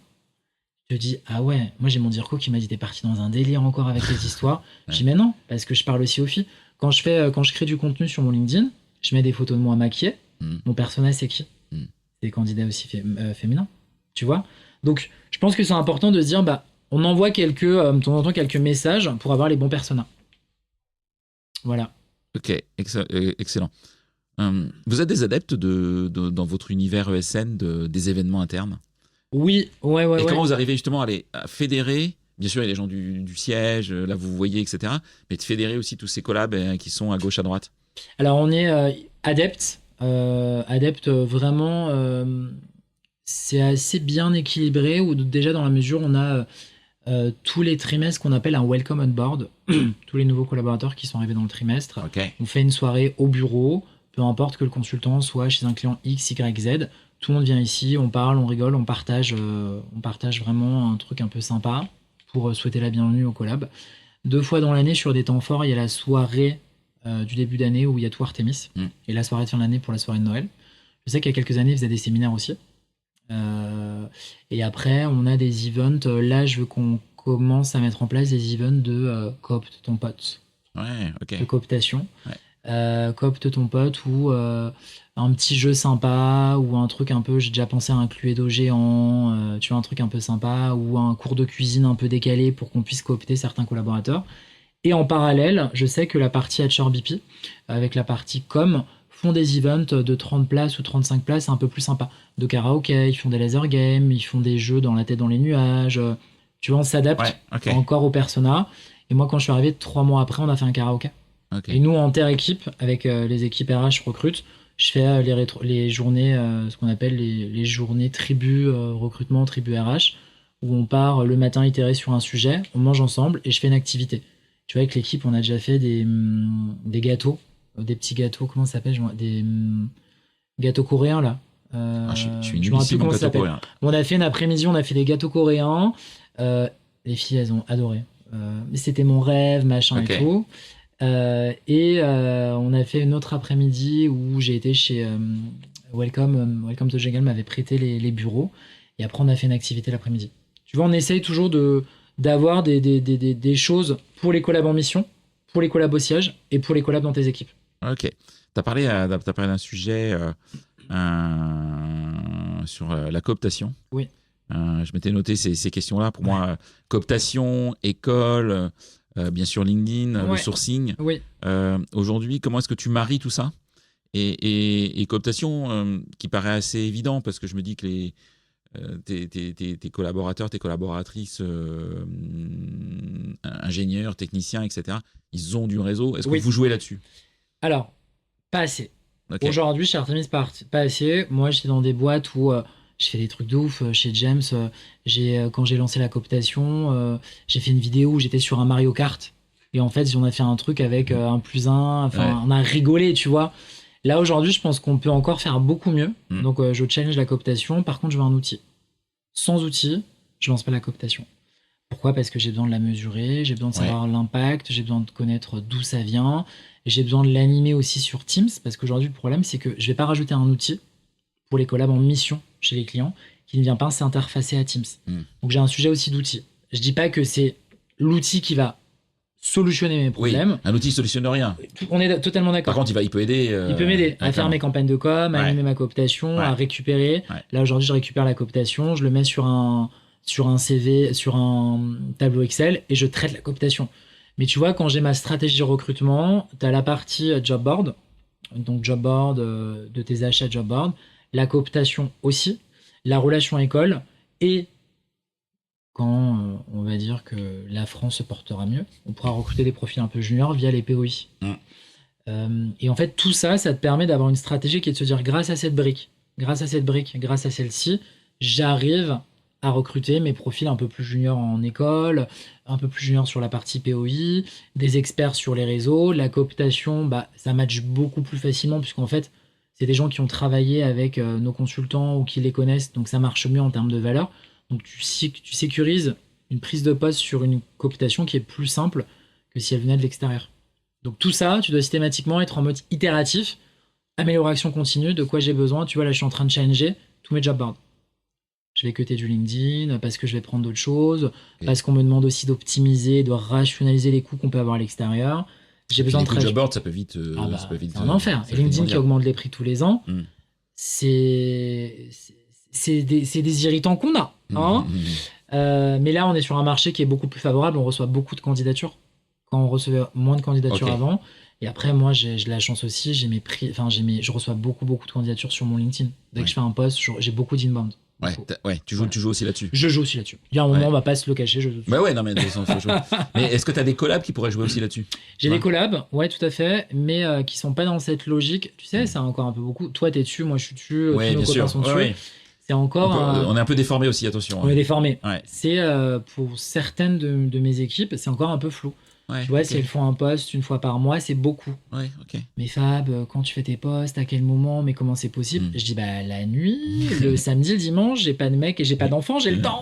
B: je te dis, ah ouais, moi j'ai mon Dirko qui m'a dit, t'es parti dans un délire encore avec les histoires. Je dis, mais non, parce que je parle aussi aux filles. Quand je crée du contenu sur mon LinkedIn, je mets des photos de moi maquillée. Mon personnage, c'est qui? C'est des candidats aussi féminins. Tu vois? Donc, je pense que c'est important de se dire, bah, on envoie de temps en temps quelques messages pour avoir les bons personas. Voilà.
A: Ok, excellent. Vous êtes des adeptes dans votre univers ESN des événements internes?
B: Oui, ouais.
A: Et comment vous arrivez justement à fédérer? Bien sûr, il y a les gens du siège, là vous voyez, etc. Mais de fédérer aussi tous ces collabs qui sont à gauche, à droite.
B: Alors on est adeptes vraiment. C'est assez bien équilibré, ou déjà dans la mesure où on a tous les trimestres qu'on appelle un welcome on board. Tous les nouveaux collaborateurs qui sont arrivés dans le trimestre.
A: Okay.
B: On fait une soirée au bureau. Peu importe que le consultant soit chez un client X, Y, Z, tout le monde vient ici, on parle, on rigole, on partage vraiment un truc un peu sympa pour souhaiter la bienvenue au collab. 2 fois dans l'année, sur des temps forts, il y a la soirée du début d'année où il y a tout Artemis, et la soirée de fin d'année pour la soirée de Noël. Je sais qu'il y a quelques années, ils faisaient des séminaires aussi. Et après, on a des events. Là, je veux qu'on commence à mettre en place des events de coopte ton pote.
A: Ouais, ok.
B: De cooptation.
A: Ouais.
B: Coopte ton pote, ou un petit jeu sympa, ou un truc un peu, j'ai déjà pensé à un Cluedo géant, tu vois, un truc un peu sympa, ou un cours de cuisine un peu décalé pour qu'on puisse coopter certains collaborateurs. Et en parallèle, je sais que la partie HRBP, avec la partie com, font des events de 30 places ou 35 places un peu plus sympas. De karaoké, ils font des laser games, ils font des jeux dans la tête dans les nuages. Tu vois, on s'adapte encore aux personas. Et moi, quand je suis arrivé 3 mois après, on a fait un karaoké. Okay. Et nous, en inter-équipe, avec les équipes RH recrutent, je fais les journées, ce qu'on appelle les journées tribu recrutement, tribu RH, où on part le matin itérer sur un sujet, on mange ensemble et je fais une activité. Tu vois, avec l'équipe, on a déjà fait des gâteaux, des petits gâteaux, comment ça s'appelle? Des gâteaux coréens, là.
A: Je suis nullissime en gâteaux coréens.
B: On a fait une après-midi, on a fait des gâteaux coréens. Les filles, elles ont adoré. C'était mon rêve, machin
A: Ok.
B: et tout. On a fait une autre après-midi où j'ai été chez Welcome to Jungle m'avait prêté les bureaux. Et après, on a fait une activité l'après-midi. Tu vois, on essaye toujours d'avoir des choses pour les collabs en mission, pour les collabs au siège et pour les collabs dans tes équipes.
A: Ok. T'as parlé d'un sujet sur la cooptation.
B: Oui.
A: Je m'étais noté ces questions-là. Pour moi, cooptation, école, bien sûr LinkedIn, le
B: Ouais.
A: sourcing.
B: Oui.
A: Aujourd'hui, comment est-ce que tu maries tout ça et cooptation, qui paraît assez évident parce que je me dis que tes collaborateurs, tes collaboratrices, ingénieurs, techniciens, etc., ils ont du réseau. Est-ce que
B: Oui.
A: vous jouez là-dessus?
B: Alors, pas assez.
A: Ok.
B: Aujourd'hui, chez Artemis, pas assez. Moi, j'étais dans des boîtes où je fais des trucs de ouf. Chez James, quand j'ai lancé la cooptation, j'ai fait une vidéo où j'étais sur un Mario Kart. Et en fait, on a fait un truc avec un plus un. Enfin,
A: Ouais.
B: on a rigolé, tu vois. Là, aujourd'hui, je pense qu'on peut encore faire beaucoup mieux.
A: Mm.
B: Donc, je challenge la cooptation. Par contre, je veux un outil. Sans outil, je lance pas la cooptation. Pourquoi? Parce que j'ai besoin de la mesurer, j'ai besoin de savoir l'impact, j'ai besoin de connaître d'où ça vient, et j'ai besoin de l'animer aussi sur Teams, parce qu'aujourd'hui, le problème, c'est que je vais pas rajouter un outil pour les collabs en mission chez les clients qui ne vient pas s'interfacer à Teams.
A: Mm.
B: Donc j'ai un sujet aussi d'outils. Je dis pas que c'est l'outil qui va solutionner mes problèmes.
A: Oui, un outil ne solutionne rien.
B: On est totalement d'accord.
A: Par contre, il peut aider.
B: Il peut m'aider à faire mes campagnes de com, à
A: Ouais.
B: animer ma cooptation,
A: Ouais.
B: à récupérer.
A: Ouais.
B: Là, aujourd'hui, je récupère la cooptation, je le mets sur un CV, sur un tableau Excel et je traite la cooptation. Mais tu vois, quand j'ai ma stratégie de recrutement, tu as la partie job board, donc job board, de tes achats job board, la cooptation aussi, la relation école et quand on va dire que la France se portera mieux, on pourra recruter des profils un peu juniors via les POI. Et en fait, tout ça, ça te permet d'avoir une stratégie qui est de se dire, grâce à cette brique, grâce à celle-ci, j'arrive à recruter mes profils un peu plus juniors en école, un peu plus juniors sur la partie POI, des experts sur les réseaux, la cooptation, ça matche beaucoup plus facilement puisqu'en fait, c'est des gens qui ont travaillé avec nos consultants ou qui les connaissent, donc ça marche mieux en termes de valeur. Donc tu sécurises une prise de poste sur une cooptation qui est plus simple que si elle venait de l'extérieur. Donc tout ça, tu dois systématiquement être en mode itératif, amélioration continue, de quoi j'ai besoin. Tu vois, là, je suis en train de challenger tous mes job boards. Je vais cutter du LinkedIn parce que je vais prendre d'autres choses, parce qu'on me demande aussi d'optimiser, de rationaliser les coûts qu'on peut avoir à l'extérieur. J'ai besoin de
A: job board, ça peut vite.
B: c'est un enfer. Et LinkedIn qui augmente les prix tous les ans, c'est des irritants qu'on a. Hein. Mais là, on est sur un marché qui est beaucoup plus favorable. On reçoit beaucoup de candidatures. Quand on recevait moins de candidatures avant. Et après, moi, j'ai la chance aussi. Je reçois beaucoup de candidatures sur mon LinkedIn. Dès que je fais un post, j'ai beaucoup d'inbound.
A: Tu joues aussi là-dessus.
B: Je joue aussi là-dessus. Il y a un moment, on va pas se le cacher.
A: Non, mais de toute façon, faut jouer. Mais est-ce que tu as des collabs qui pourraient jouer aussi là-dessus?
B: J'ai des collabs, ouais, tout à fait, mais qui sont pas dans cette logique. Tu sais, c'est encore un peu beaucoup. Toi, t'es dessus, moi, je suis dessus, tous nos copains sont dessus. C'est encore.
A: On est un peu déformé aussi, attention.
B: On est déformé.
A: Ouais.
B: C'est pour certaines de mes équipes, c'est encore un peu flou. Tu vois, si elles font un post une fois par mois, c'est beaucoup.
A: Ouais, ok.
B: Mais Fab, quand tu fais tes posts, à quel moment, mais comment c'est possible? Je dis, la nuit, le samedi, le dimanche, j'ai pas de mec et j'ai pas d'enfant, j'ai le temps.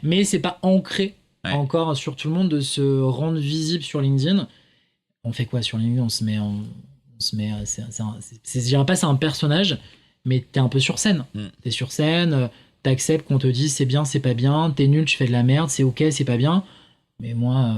B: Mais c'est pas ancré encore sur tout le monde de se rendre visible sur LinkedIn. On fait quoi sur LinkedIn? Je dirais pas c'est un personnage, mais t'es un peu sur scène. T'es sur scène, t'acceptes qu'on te dise c'est bien, c'est pas bien, t'es nul, tu fais de la merde, c'est ok, c'est pas bien. Mais moi,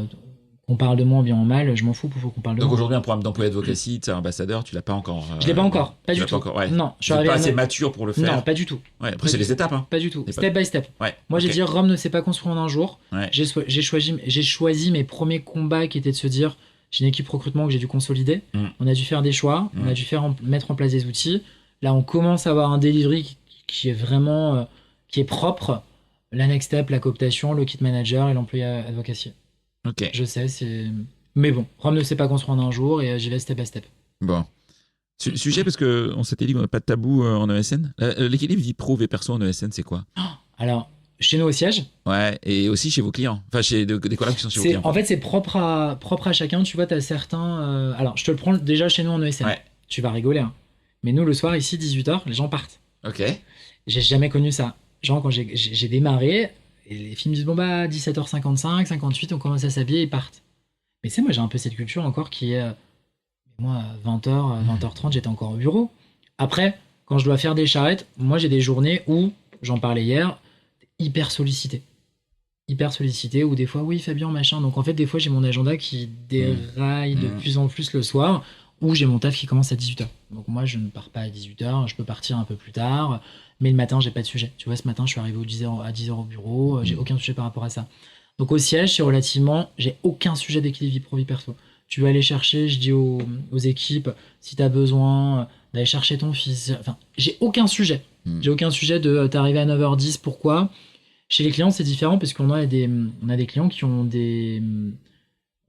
B: qu'on parle de moi en bien ou en mal, je m'en fous, faut qu'on parle de moi.
A: Donc aujourd'hui, un programme d'employé advocacy, tu es ambassadeur, tu l'as pas encore.
B: Je l'ai pas encore, pas du tout. Non,
A: je suis pas assez mature pour le faire.
B: Non, pas du tout.
A: Après, c'est les étapes.
B: Pas du tout. Step by step.
A: Moi,
B: j'ai dit Rome ne s'est pas construit en un jour. J'ai choisi mes premiers combats qui étaient de se dire j'ai une équipe recrutement que j'ai dû consolider. On a dû faire des choix, on a dû mettre en place des outils. Là, on commence à avoir un delivery qui est vraiment qui est propre. La next step, la cooptation, le kit manager et l'employé advocacy.
A: Ok.
B: Je sais, c'est. Mais bon, Rome ne s'est pas construit en un jour et j'y vais step by step.
A: Bon. Sujet, parce qu'on s'était dit qu'on n'a pas de tabou en ESN. L'équilibre vie pro et perso en ESN, c'est quoi?
B: Alors, chez nous au siège.
A: Ouais, et aussi chez vos clients. Enfin, chez des collabs qui sont chez vos clients.
B: En fait, c'est propre à chacun. Tu vois, tu as certains. Alors, je te le prends déjà chez nous en ESN. Tu vas rigoler. Hein. Mais nous, le soir, ici, 18h, les gens partent.
A: Ok.
B: J'ai jamais connu ça. Genre, quand j'ai démarré, Et les filles me disent, bon bah 17h55, 58, on commence à s'habiller, ils partent. Mais tu sais, moi j'ai un peu cette culture encore qui est, moi, 20h, 20h30, j'étais encore au bureau. Après, quand je dois faire des charrettes, moi j'ai des journées où, j'en parlais hier, hyper sollicité. Hyper sollicité, ou des fois, oui, Fabien, machin. Donc en fait, des fois, j'ai mon agenda qui déraille de plus en plus le soir, où j'ai mon taf qui commence à 18h. Donc moi, je ne pars pas à 18h, je peux partir un peu plus tard, mais le matin, j'ai pas de sujet. Tu vois, ce matin, je suis arrivé à 10h au bureau, j'ai aucun sujet par rapport à ça. Donc au siège, j'ai aucun sujet d'équilibre vie pro vie perso. Tu vas aller chercher, je dis aux équipes, si tu as besoin d'aller chercher ton fils. Enfin, j'ai aucun sujet. J'ai aucun sujet de t'arriver à 9h10, pourquoi? Chez les clients, c'est différent parce qu'on a des clients qui ont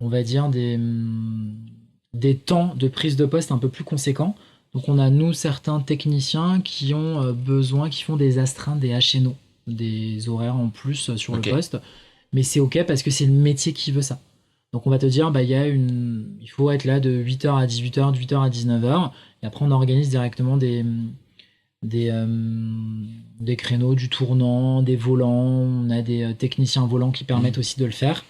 B: on va dire, des temps de prise de poste un peu plus conséquents. Donc on a, nous, certains techniciens qui ont besoin, qui font des astreintes, des HNO, des horaires en plus sur le poste. Mais c'est OK parce que c'est le métier qui veut ça. Donc on va te dire, bah, il faut être là de 8h à 18h, de 8h à 19h. Et après, on organise directement des créneaux, du tournant, des volants. On a des techniciens volants qui permettent aussi de le faire.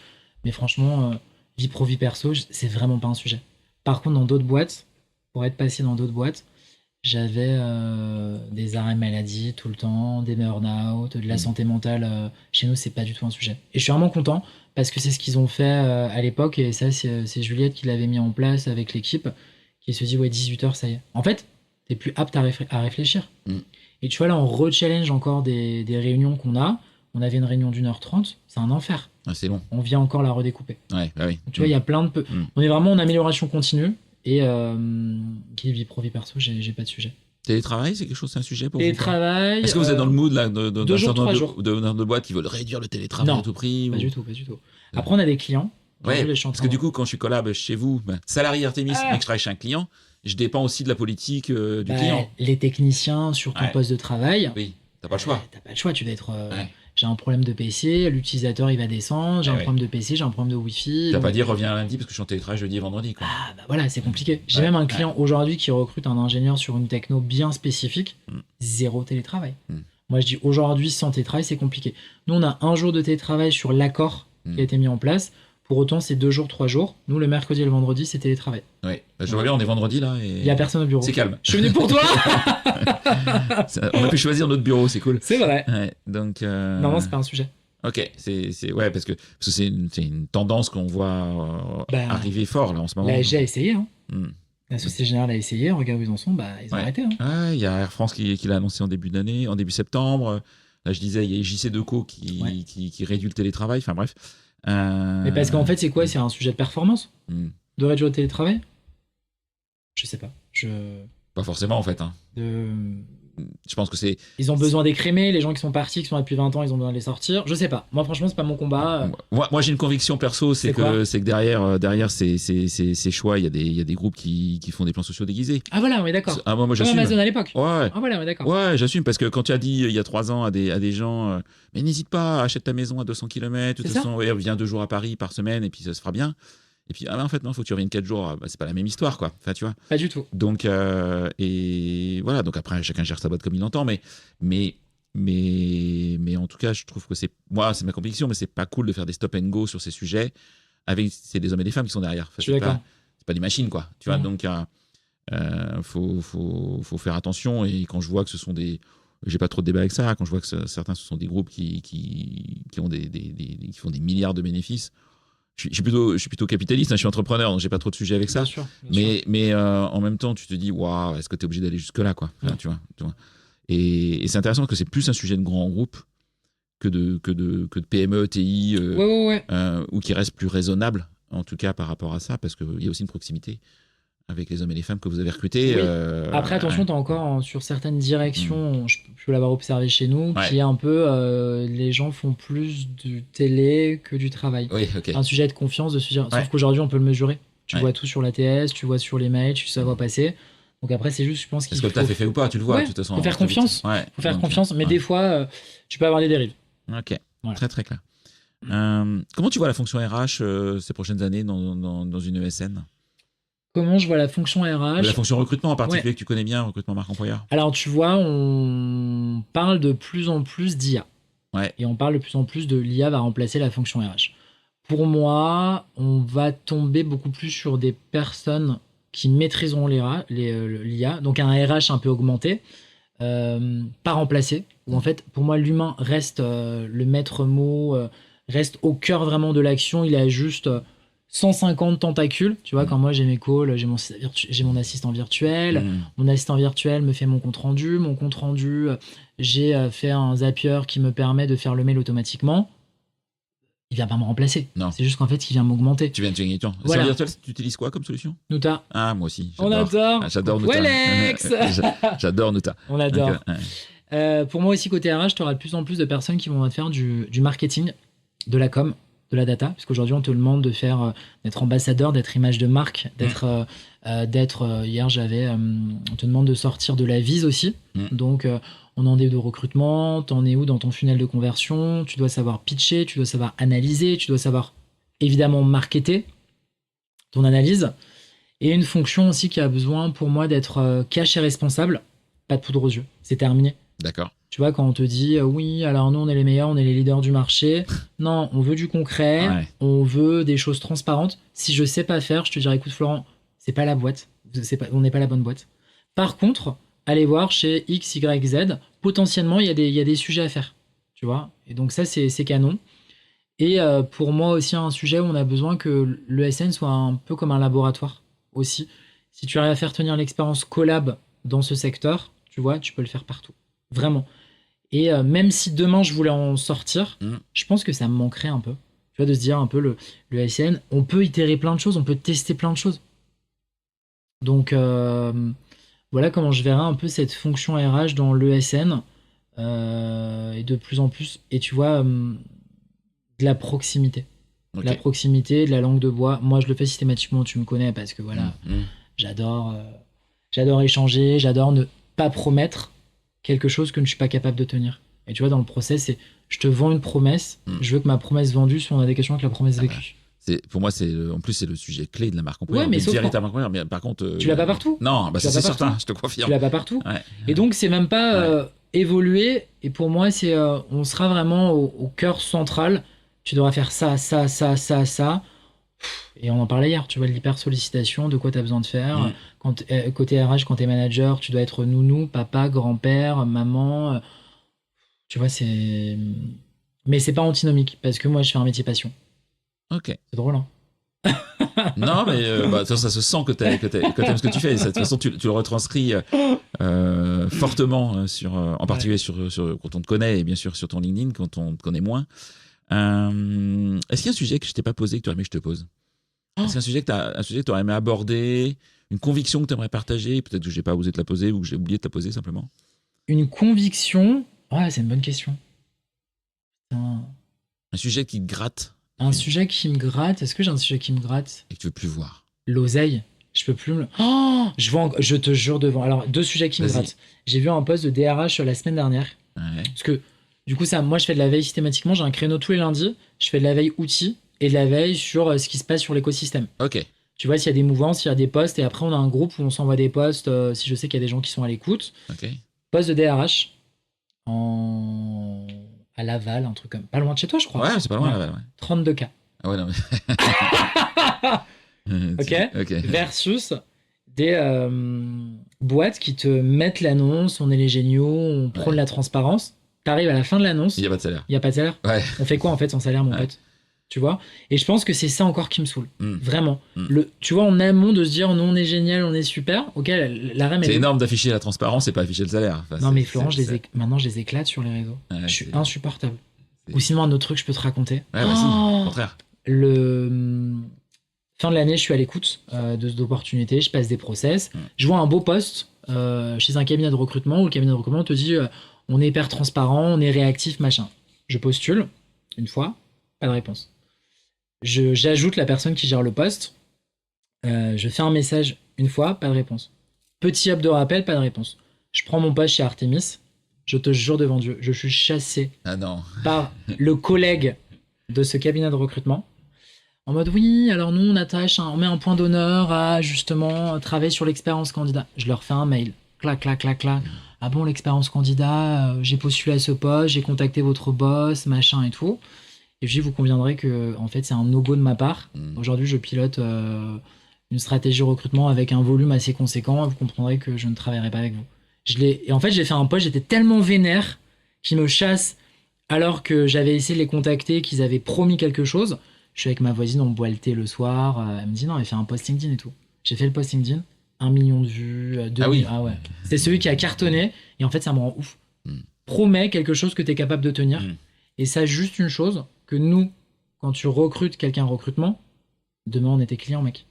B: Mais franchement, vie pro, vie perso, c'est vraiment pas un sujet. Par contre, dans d'autres boîtes, pour être passé dans d'autres boîtes, j'avais des arrêts maladie tout le temps, des burn-out, de la santé mentale. Chez nous, c'est pas du tout un sujet. Et je suis vraiment content parce que c'est ce qu'ils ont fait à l'époque. Et ça, c'est Juliette qui l'avait mis en place avec l'équipe, qui se dit, ouais, 18h, ça y est. En fait, t'es plus apte à réfléchir. Et tu vois, là, on re-challenge encore des réunions qu'on a. On avait une réunion d'1h30, c'est un enfer.
A: Ah, c'est long.
B: On vient encore la redécouper.
A: Ouais, bah oui.
B: Donc, tu vois, il y a plein de... On est vraiment en amélioration continue. Et qui est vie pro, vie perso, j'ai pas de sujet.
A: Télétravail, c'est quelque chose, c'est un sujet pour
B: Télétravail.
A: Est-ce que vous êtes dans le mood là,
B: 2 jours, 3 jours.
A: de boîtes qui veulent réduire le télétravail à tout prix?
B: Pas du tout. Après, on a des clients.
A: Ouais, parce que du coup, quand je suis collab chez vous, salarié Artemis, mais que je travaille chez un client, je dépends aussi de la politique du client.
B: Les techniciens sur ton poste de travail.
A: Oui, t'as pas le choix.
B: T'as pas le choix, tu vas être... J'ai un problème de PC, l'utilisateur il va descendre, j'ai un problème de PC, j'ai un problème de Wi-Fi.
A: T'as pas dit reviens lundi parce que je suis en télétravail jeudi et vendredi, quoi.
B: Ah bah voilà, c'est compliqué. J'ai même un client aujourd'hui qui recrute un ingénieur sur une techno bien spécifique, 0 télétravail. Moi je dis aujourd'hui sans télétravail c'est compliqué. Nous on a 1 jour de télétravail sur l'accord qui a été mis en place. Pour autant, c'est 2 jours, 3 jours. Nous, le mercredi et le vendredi, c'est télétravail.
A: Oui, je vois bien, on est vendredi là. Et...
B: Il n'y a personne au bureau.
A: C'est calme.
B: Je suis venu pour toi.
A: On a pu choisir notre bureau, c'est cool.
B: C'est vrai.
A: Ouais, donc.
B: Non, c'est pas un sujet.
A: Ok, ouais, parce que c'est une tendance qu'on voit arriver fort là en ce moment.
B: La SG a essayé. La Société Générale a essayé. Regarde où ils en sont. Ils ont arrêté.
A: Il y a Air France qui l'a annoncé en début d'année, en début septembre. Là, je disais, il y a JC Deco qui réduit le télétravail. Enfin bref.
B: Mais parce qu'en fait, c'est quoi? C'est un sujet de performance de réduire le télétravail? Je sais pas.
A: Pas forcément en fait. Je pense que c'est...
B: Ils ont besoin d'écrémer, les gens qui sont partis, qui sont là depuis 20 ans, ils ont besoin de les sortir. Je sais pas. Moi, franchement, c'est pas mon combat.
A: Moi j'ai une conviction perso, c'est que derrière ces choix, il y a des groupes qui font des plans sociaux déguisés.
B: Ah voilà, on est d'accord.
A: Moi j'assume.
B: Amazon à l'époque.
A: Ouais.
B: Ah voilà, on est d'accord.
A: Ouais, j'assume parce que quand tu as dit il y a 3 ans à des gens, mais n'hésite pas, achète ta maison à 200 km, de toute façon, viens 2 jours à Paris par semaine et puis ça se fera bien. Et puis, en fait, non, faut que tu reviennes 4 jours. C'est pas la même histoire, quoi. Enfin, tu vois.
B: Pas du tout.
A: Donc, et voilà. Donc, après, chacun gère sa boîte comme il entend. Mais en tout cas, je trouve que c'est ma conviction, mais c'est pas cool de faire des stop and go sur ces sujets. C'est des hommes et des femmes qui sont derrière. Enfin,
B: je suis d'accord.
A: C'est pas des machines, quoi. Tu vois, donc, faut faire attention. Et quand je vois que ce sont des. J'ai pas trop de débat avec ça. Quand je vois que certains, ce sont des groupes qui font qui font des milliards de bénéfices. Je suis plutôt capitaliste, je suis entrepreneur, donc j'ai pas trop de sujets avec ça. Bien sûr. Mais en même temps, tu te dis, waouh, est-ce que tu es obligé d'aller jusque là, quoi. Enfin, tu vois. Et c'est intéressant que c'est plus un sujet de grands groupes que de PME, TI, ou qui reste plus raisonnable, en tout cas par rapport à ça, parce qu'il y a aussi une proximité avec les hommes et les femmes que vous avez recrutés.
B: Après, attention, tu as encore sur certaines directions, je peux l'avoir observé chez nous, qui est un peu les gens font plus du télé que du travail.
A: Oui, ok.
B: Un sujet de confiance, sauf qu'aujourd'hui, on peut le mesurer. Tu vois tout sur l'ATS, tu vois sur les mails, tu sais, ça va passer. Donc après, c'est juste, je pense qu'il faut...
A: Est-ce que tu as fait ou pas, tu le vois, de toute façon.
B: Faut faire confiance. Faut faire confiance, mais des fois, tu peux avoir des dérives.
A: Ok, très très clair. Comment tu vois la fonction RH ces prochaines années dans une ESN ?
B: Comment je vois la fonction RH?
A: La fonction recrutement en particulier que tu connais bien, recrutement marque employeur.
B: Alors tu vois, on parle de plus en plus d'IA.
A: Ouais.
B: Et on parle de plus en plus de l'IA va remplacer la fonction RH. Pour moi, on va tomber beaucoup plus sur des personnes qui maîtriseront l'IA, donc un RH un peu augmenté, pas remplacé, où en fait, pour moi, l'humain reste le maître mot, reste au cœur vraiment de l'action, il a juste 150 tentacules, tu vois, quand moi j'ai mes calls, j'ai mon assistant virtuel, mon assistant virtuel me fait mon compte rendu, j'ai fait un Zapier qui me permet de faire le mail automatiquement. Il vient pas me remplacer.
A: Non.
B: C'est juste qu'en fait, il vient m'augmenter.
A: Tu viens de gagner du temps.
B: Voilà.
A: Sur virtuel, tu utilises quoi comme solution?
B: Nuta.
A: Ah, moi aussi.
B: On adore.
A: Ah, j'adore Nuta.
B: Alex.
A: J'adore Nuta.
B: On adore.
A: Donc,
B: pour moi aussi, côté RH, tu auras de plus en plus de personnes qui vont te faire du marketing, de la com, de la data, parce qu'aujourd'hui, on te demande de faire, d'être ambassadeur, d'être image de marque, d'être, hier, on te demande de sortir de la vise aussi. Donc, on en est de recrutement, t'en es où dans ton funnel de conversion, tu dois savoir pitcher, tu dois savoir analyser, tu dois savoir évidemment marketer ton analyse. Et une fonction aussi qui a besoin pour moi d'être cash et responsable, pas de poudre aux yeux, c'est terminé.
A: D'accord.
B: Tu vois, quand on te dit oui, alors nous on est les meilleurs, on est les leaders du marché. Non, on veut du concret, on veut des choses transparentes. Si je sais pas faire, je te dirais écoute Florent, c'est pas la boîte, on n'est pas la bonne boîte. Par contre, allez voir chez X, Y, Z, potentiellement il y a des sujets à faire. Tu vois, et donc ça c'est canon. Et pour moi aussi un sujet où on a besoin que l'ESN soit un peu comme un laboratoire aussi. Si tu arrives à faire tenir l'expérience collab dans ce secteur, tu vois, tu peux le faire partout. Vraiment. Et même si demain je voulais en sortir, je pense que ça me manquerait un peu. Tu vois, de se dire un peu le SN, on peut itérer plein de choses, on peut tester plein de choses. Donc voilà comment je verrais un peu cette fonction RH dans l'ESN et de plus en plus. Et tu vois, de la proximité. Okay. De la proximité, de la langue de bois. Moi, je le fais systématiquement, tu me connais, parce que voilà, j'adore échanger, j'adore ne pas promettre quelque chose que je ne suis pas capable de tenir. Et tu vois, dans le process, c'est je te vends une promesse, je veux que ma promesse vendue soit en adéquation avec la promesse vécue.
A: Pour moi, c'est le sujet clé de la marque employeur.
B: Ouais, mais
A: mais par contre,
B: tu l'as pas partout.
A: Non, bah c'est certain, je te confirme.
B: Tu l'as pas partout.
A: Ouais.
B: Et donc, c'est même pas évoluer. Et pour moi, c'est on sera vraiment au cœur central. Tu devras faire ça. Et on en parlait hier, tu vois, l'hyper-sollicitation, de quoi tu as besoin de faire. Côté RH, quand tu es manager, tu dois être nounou, papa, grand-père, maman. Tu vois, c'est... Mais c'est pas antinomique, parce que moi, je fais un métier passion.
A: Ok.
B: C'est drôle, hein.
A: Non, mais ça se sent que t'aimes ce que tu fais. De toute façon, tu le retranscris fortement, en particulier sur, quand on te connaît, et bien sûr sur ton LinkedIn, quand on te connaît moins. Est-ce qu'il y a un sujet que je t'ai pas posé que tu aurais aimé que je te pose? Est-ce qu'il y a un sujet que tu aurais aimé aborder, une conviction que tu aimerais partager, peut-être que j'ai pas osé te la poser ou que j'ai oublié de te la poser simplement?
B: Une conviction? Ouais, c'est une bonne question.
A: Un sujet qui te gratte?
B: Un sujet qui me gratte? Est-ce que j'ai un sujet qui me gratte?
A: Et que tu veux plus voir?
B: L'oseille. Je peux plus me... Oh, je te jure devant. Alors, 2 sujets qui me grattent. J'ai vu un post de DRH la semaine dernière. Ouais. Parce que, du coup, moi, je fais de la veille systématiquement. J'ai un créneau tous les lundis. Je fais de la veille outils et de la veille sur ce qui se passe sur l'écosystème.
A: Ok.
B: Tu vois, s'il y a des mouvances, s'il y a des posts. Et après, on a un groupe où on s'envoie des posts si je sais qu'il y a des gens qui sont à l'écoute.
A: Ok.
B: Post de DRH à Laval, un truc comme... Pas loin de chez toi, je crois.
A: Ouais, c'est pas loin, Laval. Ouais.
B: 32K.
A: Ah ouais, non, mais...
B: ok. Versus des boîtes qui te mettent l'annonce, on est les géniaux, on prend de la transparence. T'arrives à la fin de l'annonce.
A: Il n'y a pas de salaire.
B: Il n'y a pas de salaire.
A: Ouais.
B: On fait quoi en fait sans salaire, mon pote? Tu vois? Et je pense que c'est ça encore qui me saoule. Vraiment. Tu vois, en amont de se dire, nous on est génial, on est super. Ok, la REM.
A: C'est énorme d'afficher la transparence et pas afficher le salaire. Enfin,
B: non, mais Florent, maintenant je les éclate sur les réseaux. Ouais, je suis insupportable. Ou sinon, un autre truc, je peux te raconter.
A: Ouais, vas-y, au contraire.
B: Fin de l'année, je suis à l'écoute d'opportunités, je passe des process. Je vois un beau poste chez un cabinet de recrutement où le cabinet de recrutement te dit on est hyper transparent, on est réactif, machin. Je postule une fois, pas de réponse. J'ajoute la personne qui gère le poste. Je fais un message une fois, pas de réponse. Petit hub de rappel, pas de réponse. Je prends mon poste chez Artemis. Je te jure devant Dieu, je suis chassé par le collègue de ce cabinet de recrutement. En mode, oui, alors nous, on met un point d'honneur à justement travailler sur l'expérience candidat. Je leur fais un mail. Clac. ah bon, l'expérience candidat, j'ai postulé à ce poste, j'ai contacté votre boss, machin et tout. Et puis vous conviendrez que en fait c'est un no-go de ma part. Aujourd'hui je pilote une stratégie recrutement avec un volume assez conséquent. Vous comprendrez que je ne travaillerai pas avec vous. Et en fait j'ai fait un poste, j'étais tellement vénère qu'ils me chassent alors que j'avais essayé de les contacter, qu'ils avaient promis quelque chose. Je suis avec ma voisine, on boit le thé le soir. Elle me dit non, elle fait un post LinkedIn et tout. J'ai fait le post LinkedIn, 1 million de vues, 2
A: Ah oui.
B: millions. Ah ouais. C'est celui qui a cartonné et en fait ça me rend ouf. Promets quelque chose que tu es capable de tenir. Et ça, juste une chose, que nous, quand tu recrutes quelqu'un en recrutement, demain on était client, mec.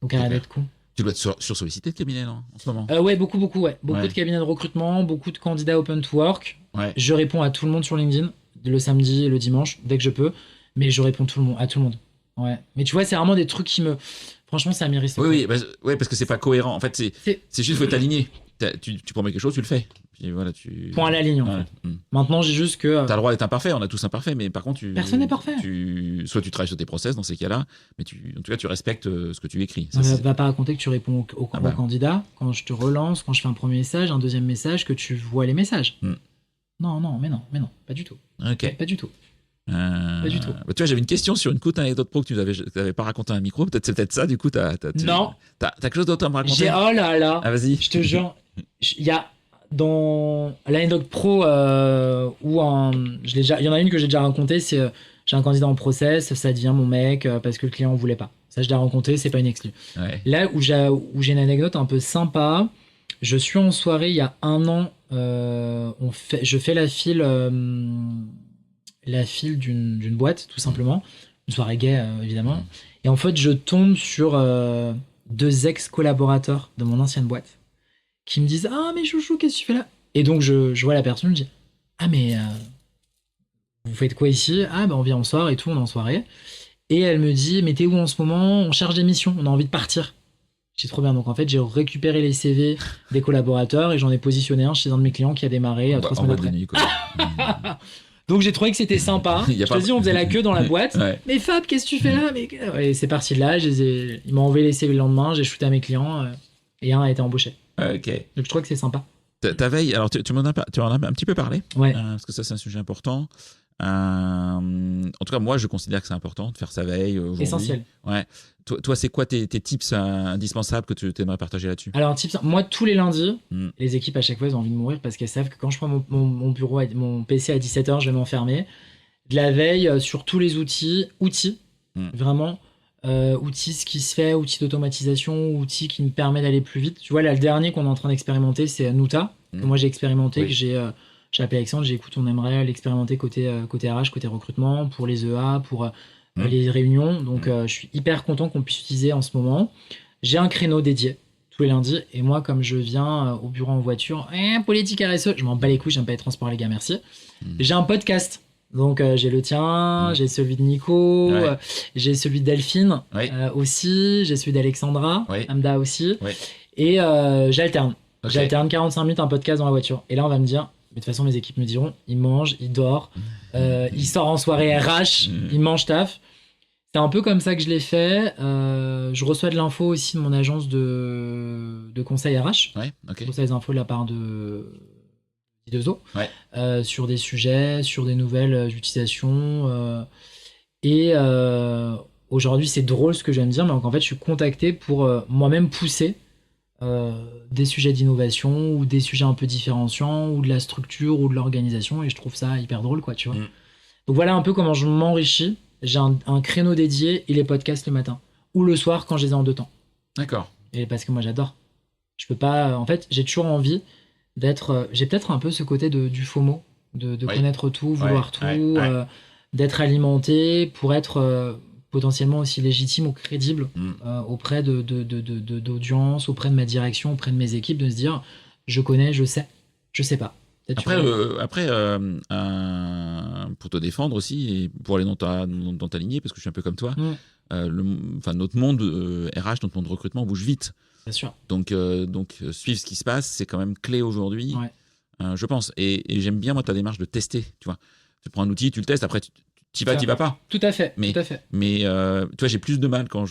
B: Donc arrête d'être con.
A: Tu dois être sur-sollicité de cabinet, non, en ce moment?
B: Ouais, beaucoup, ouais. Beaucoup de cabinets de recrutement, beaucoup de candidats open to work.
A: Ouais.
B: Je réponds à tout le monde sur LinkedIn, le samedi et le dimanche, dès que je peux. Mais je réponds à tout le monde. Ouais. Mais tu vois, c'est vraiment des trucs qui me... Franchement, ça m'irrite.
A: Oui, parce que c'est pas cohérent. En fait, c'est juste faut t'aligner. Tu promets quelque chose, tu le fais. Puis voilà,
B: Point à la ligne, en fait. Maintenant, j'ai juste que...
A: T'as le droit d'être imparfait, on a tous imparfait, mais par contre...
B: Personne n'est parfait.
A: Soit tu travailles sur tes process dans ces cas-là, mais en tout cas, tu respectes ce que tu écris.
B: Ça, va pas raconter que tu réponds au candidat quand je te relance, quand je fais un premier message, un deuxième message, que tu vois les messages. Non, mais non, pas du tout.
A: Ok.
B: Pas du tout. Pas du tout.
A: Tu vois, j'avais une question sur une courte anecdote pro que tu n'avais pas raconté à un micro. C'est peut-être ça, du coup.
B: Non.
A: T'as quelque chose d'autre à me raconter?
B: Oh là là.
A: Ah, vas-y.
B: Je te jure. Il y a dans l'anecdote pro il y en a une que j'ai déjà racontée, c'est j'ai un candidat en process, ça devient mon mec parce que le client ne voulait pas. Ça, je l'ai raconté, c'est pas une exclue. Ouais. Là où j'ai une anecdote un peu sympa, je suis en soirée il y a 1 an, je fais la file d'une boîte, tout simplement. Une soirée gay, évidemment. Et en fait, je tombe sur 2 ex-collaborateurs de mon ancienne boîte qui me disent « Ah, mais chouchou, qu'est-ce que tu fais là ?» Et donc, je vois la personne, je dis « Ah, mais vous faites quoi ici ?»« Ah, ben on vient en soirée et tout, on est en soirée. » Et elle me dit « Mais t'es où en ce moment ? On cherche des missions, on a envie de partir. » J'ai trop bien. Donc, en fait, j'ai récupéré les CV des collaborateurs et j'en ai positionné un chez un de mes clients qui a démarré 3 semaines après. Nuit, donc j'ai trouvé que c'était sympa. Je te dis, on faisait la queue dans la boîte. Ouais. Mais Fab, qu'est-ce que tu fais là? Et c'est parti de là. Ils m'ont envoyé les CV le lendemain. J'ai shooté à mes clients et un a été embauché.
A: Ok.
B: Donc je trouve que c'est sympa.
A: Ta veille, alors tu en as un petit peu parlé.
B: Ouais.
A: Parce que ça, c'est un sujet important. En tout cas, moi, je considère que c'est important de faire sa veille.
B: Essentiel.
A: Ouais. Toi, c'est quoi tes tips indispensables que tu aimerais partager là-dessus?
B: Alors, tips, moi, tous les lundis, les équipes, à chaque fois, elles ont envie de mourir parce qu'elles savent que quand je prends mon bureau, mon PC à 17h, je vais m'enfermer. De la veille sur tous les outils, vraiment, outils, ce qui se fait, outils d'automatisation, outils qui me permettent d'aller plus vite. Tu vois, là, le dernier qu'on est en train d'expérimenter, c'est Nuta, que moi j'ai expérimenté, que j'ai appelé Alexandre, écoute, on aimerait l'expérimenter côté RH, côté recrutement, pour les EA, pour les réunions. Donc, je suis hyper content qu'on puisse utiliser en ce moment. J'ai un créneau dédié tous les lundis. Et moi, comme je viens au bureau en voiture, politique RSE, je m'en bats les couilles, j'aime pas les transports, les gars, merci. J'ai un podcast. Donc, j'ai le tien, j'ai celui de Nico, j'ai celui de Delphine aussi, j'ai celui d'Alexandra, Amda aussi. Et j'alterne. Okay. J'alterne 45 minutes un podcast dans la voiture. Et là, on va me dire... Mais de toute façon, mes équipes me diront, il mange, il dort, il sort en soirée RH, il mange taf. C'est un peu comme ça que je l'ai fait. Je reçois de l'info aussi de mon agence de conseil RH. Je reçois des infos de la part de I2O sur des sujets, sur des nouvelles utilisations. Et aujourd'hui, c'est drôle ce que je viens de dire, mais en fait, je suis contacté pour moi-même pousser des sujets d'innovation ou des sujets un peu différenciants ou de la structure ou de l'organisation, et je trouve ça hyper drôle, quoi, tu vois. Donc voilà un peu comment je m'enrichis. J'ai un créneau dédié et les podcasts le matin ou le soir quand je les ai en 2 temps.
A: D'accord.
B: Et parce que moi j'adore. Je peux pas, en fait, j'ai toujours envie d'être, j'ai peut-être un peu ce côté du FOMO, de connaître tout, vouloir tout, d'être alimenté pour être potentiellement aussi légitime ou crédible auprès d'audience, auprès de ma direction, auprès de mes équipes, de se dire je connais, je sais pas.
A: Après, pour te défendre aussi et pour aller dans ta lignée, parce que je suis un peu comme toi, notre monde RH, notre monde recrutement bouge vite.
B: Bien sûr.
A: Donc suivre ce qui se passe, c'est quand même clé aujourd'hui, je pense. Et j'aime bien, moi, ta démarche de tester. Tu vois, tu prends un outil, tu le testes, après t'y vas pas.
B: Tout à fait.
A: Mais tu vois, j'ai plus de mal quand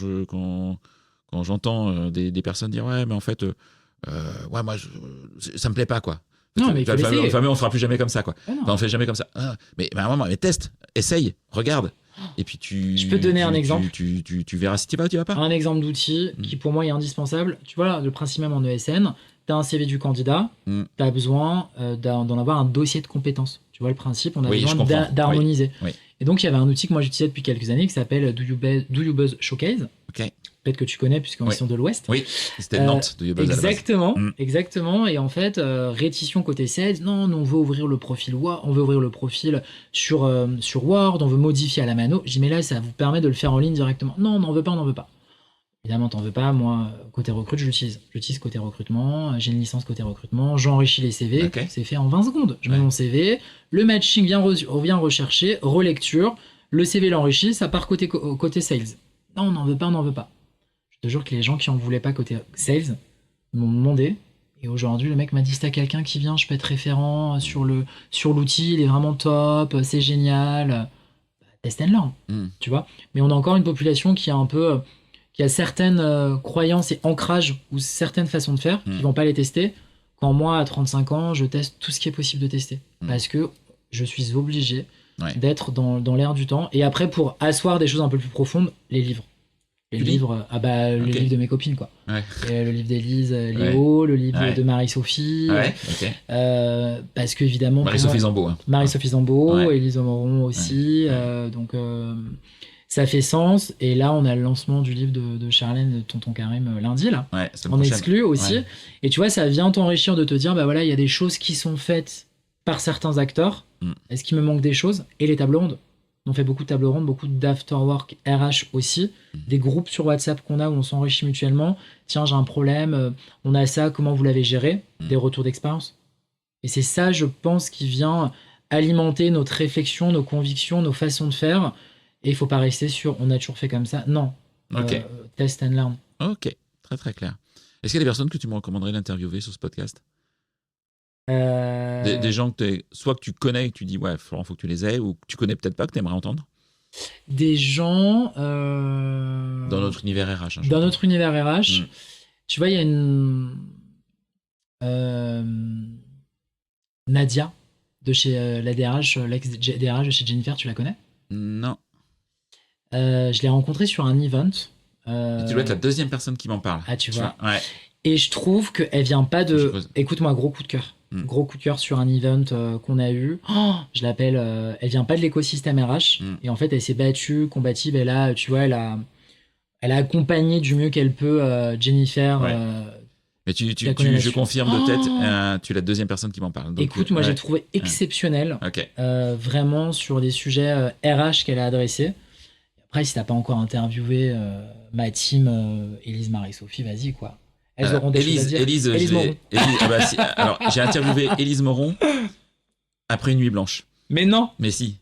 A: j'entends des personnes dire ouais, mais en fait, moi, ça me plaît pas, quoi.
B: Non, mais il faut l'essayer.
A: Le fameux, on fera plus jamais comme ça, quoi.
B: Ah non.
A: Enfin, on fait jamais comme ça. Ah, mais à un moment, mais teste, essaye, regarde. Et puis
B: Je peux te donner un exemple.
A: Tu verras si tu vas ou tu vas pas.
B: Un exemple d'outil qui pour moi est indispensable. Tu vois, le principe même en ESN, tu as un CV du candidat, tu as besoin d'en avoir un dossier de compétences. Tu vois le principe, on a besoin d'harmoniser.
A: Oui.
B: Et donc il y avait un outil que moi j'utilisais depuis quelques années qui s'appelle Do You Buzz Showcase.
A: Ok.
B: Peut-être que tu connais puisqu'on sont de l'Ouest.
A: Oui, c'était Nantes, Do You Buzz
B: exactement, exactement. Et en fait, rétition côté sales, non, on veut ouvrir le profil sur Word, on veut modifier à la mano. J'ai dit mais là ça vous permet de le faire en ligne directement. Non, on n'en veut pas. Évidemment, t'en veux pas. Moi, côté recrute, je l'utilise. J'utilise côté recrutement. J'ai une licence côté recrutement. J'enrichis les CV.
A: Okay.
B: C'est fait en 20 secondes. Je mets mon CV. Le matching vient rechercher. Relecture. Le CV l'enrichit. Ça part côté sales. Non, on n'en veut pas. Je te jure que les gens qui en voulaient pas côté sales m'ont demandé. Et aujourd'hui, le mec m'a dit si t'as quelqu'un qui vient, je peux être référent sur l'outil. Il est vraiment top. C'est génial. Test and learn. Tu vois. Mais on a encore une population qui a certaines croyances et ancrages ou certaines façons de faire qui vont pas les tester. Quand moi, à 35 ans, je teste tout ce qui est possible de tester. Parce que je suis obligé d'être dans l'air du temps. Et après, pour asseoir des choses un peu plus profondes, les livres. Les livres de mes copines, quoi. Ouais. Et le livre d'Élise Léo, le livre de Marie-Sophie.
A: Ouais.
B: Parce qu'évidemment...
A: Marie-Sophie Zambeau.
B: Marie-Sophie Zambeau, Élise Moron aussi. Donc... ça fait sens, et là on a le lancement du livre de Charlène, de Tonton Karim lundi là, en exclu aussi, et tu vois ça vient t'enrichir de te dire bah voilà il y a des choses qui sont faites par certains acteurs, est-ce qu'il me manque des choses, et les tables rondes, on fait beaucoup de tables rondes, beaucoup d'afterwork RH aussi, des groupes sur WhatsApp qu'on a où on s'enrichit mutuellement, tiens j'ai un problème, on a ça, comment vous l'avez géré, des retours d'expérience, et c'est ça je pense qui vient alimenter notre réflexion, nos convictions, nos façons de faire. Et il faut pas rester sur on a toujours fait comme ça. Non. Test and learn.
A: Ok, très très clair. Est-ce qu'il y a des personnes que tu me recommanderais d'interviewer sur ce podcast des gens soit que tu connais et que tu dis ouais, Florent, faut que tu les aies, ou que tu connais peut-être pas, que tu aimerais entendre.
B: Des gens.
A: Dans notre univers RH.
B: Dans notre univers RH. Tu vois, il y a une. Nadia, de chez la DRH, l'ex-DRH de chez Jennifer, tu la connais ?
A: Non.
B: Je l'ai rencontrée sur un event.
A: Et tu dois être la deuxième personne qui m'en parle.
B: Ah, tu vois. Ouais. Et je trouve qu'elle vient pas de... Écoute-moi, gros coup de cœur. Gros coup de cœur sur un event qu'on a eu. Oh, je l'appelle... elle vient pas de l'écosystème RH. Et en fait, elle s'est battue, combative. Et là, tu vois, elle a accompagné du mieux qu'elle peut Jennifer...
A: Mais je confirme de tête, tu es la deuxième personne qui m'en parle. Donc,
B: écoute, moi j'ai trouvé exceptionnel, vraiment sur des sujets RH qu'elle a adressés. Après, si t'as pas encore interviewé ma team, Élise, Marie-Sophie, vas-y quoi. Elles auront des choses à dire.
A: Élise Moron. Alors, j'ai interviewé Élise Moron après une nuit blanche.
B: Mais non.
A: Mais si.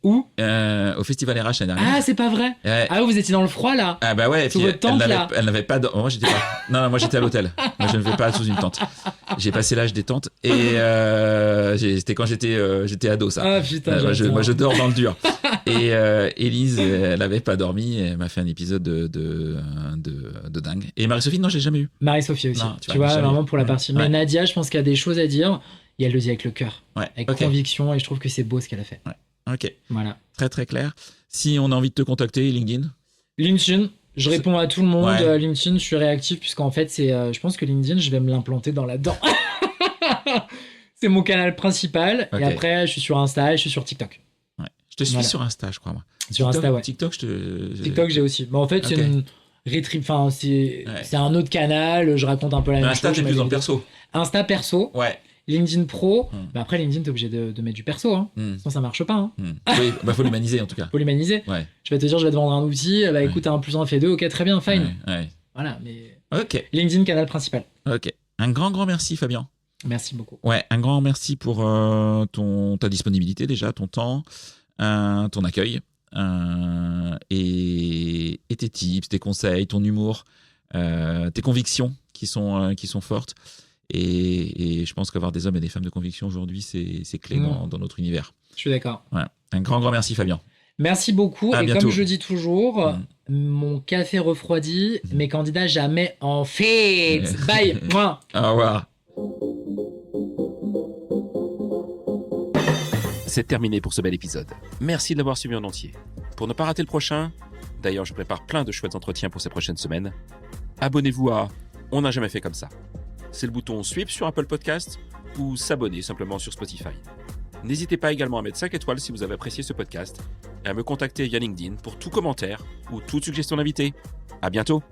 B: Où
A: au festival RH l'année dernière.
B: Ah, c'est pas vrai. Ah, vous étiez dans le froid là.
A: Ah bah ouais.
B: Sous votre tente là.
A: Elle n'avait pas. Moi j'étais pas. Non, moi j'étais à l'hôtel. Moi je ne vais pas sous une tente. J'ai passé l'âge des tentes et c'était quand j'étais ado ça.
B: Ah putain.
A: Moi je dors dans le dur. Et Élise, elle n'avait pas dormi. Elle m'a fait un épisode de dingue. Et Marie-Sophie, non, j'ai jamais eu.
B: Marie-Sophie aussi. Non, tu vois vraiment pour la partie. Mais Nadia, je pense qu'il y a des choses à dire. Et elle le dit avec le cœur, avec conviction. Et je trouve que c'est beau ce qu'elle a fait.
A: Ok.
B: Voilà.
A: Très très clair. Si on a envie de te contacter, LinkedIn.
B: Je réponds à tout le monde. LinkedIn, je suis réactif puisqu'en fait, je pense que LinkedIn, je vais me l'implanter dans la-dedans. C'est mon canal principal. Et après, je suis sur Insta et je suis sur TikTok.
A: Ouais. Je te suis sur Insta, je crois. Moi.
B: Sur Insta, ouais.
A: TikTok,
B: TikTok, j'ai aussi. Mais en fait, c'est une enfin, c'est un autre canal. Je raconte un peu la même chose.
A: Insta, t'es plus dans le perso.
B: Insta perso.
A: Ouais.
B: LinkedIn pro, bah après LinkedIn t'es obligé de mettre du perso, hein. Sinon ça marche pas.
A: Oui, faut l'humaniser en tout cas.
B: Faut l'humaniser.
A: Ouais.
B: Je vais te dire, je vais te vendre un outil, bah écoute, 1 + 1 fait 2, ok, très bien, fine. Voilà, mais.
A: Ok.
B: LinkedIn, canal principal.
A: Ok. Un grand merci Fabien.
B: Merci beaucoup.
A: Ouais, un grand merci pour ta disponibilité déjà, ton temps, ton accueil, et tes tips, tes conseils, ton humour, tes convictions qui sont fortes. Et je pense qu'avoir des hommes et des femmes de conviction aujourd'hui, c'est clé dans notre univers.
B: Je suis d'accord.
A: Ouais. Un grand merci, Fabien.
B: Merci beaucoup.
A: À
B: et
A: bientôt.
B: Comme je dis toujours, mon café refroidi, mes candidats jamais en fait. Bye. Moi.
A: Au revoir.
C: C'est terminé pour ce bel épisode. Merci de l'avoir suivi en entier. Pour ne pas rater le prochain, d'ailleurs je prépare plein de chouettes entretiens pour ces prochaines semaines, abonnez-vous à On n'a jamais fait comme ça. C'est le bouton Sweep sur Apple Podcast ou s'abonner simplement sur Spotify. N'hésitez pas également à mettre 5 étoiles si vous avez apprécié ce podcast et à me contacter via LinkedIn pour tout commentaire ou toute suggestion d'invité. À bientôt!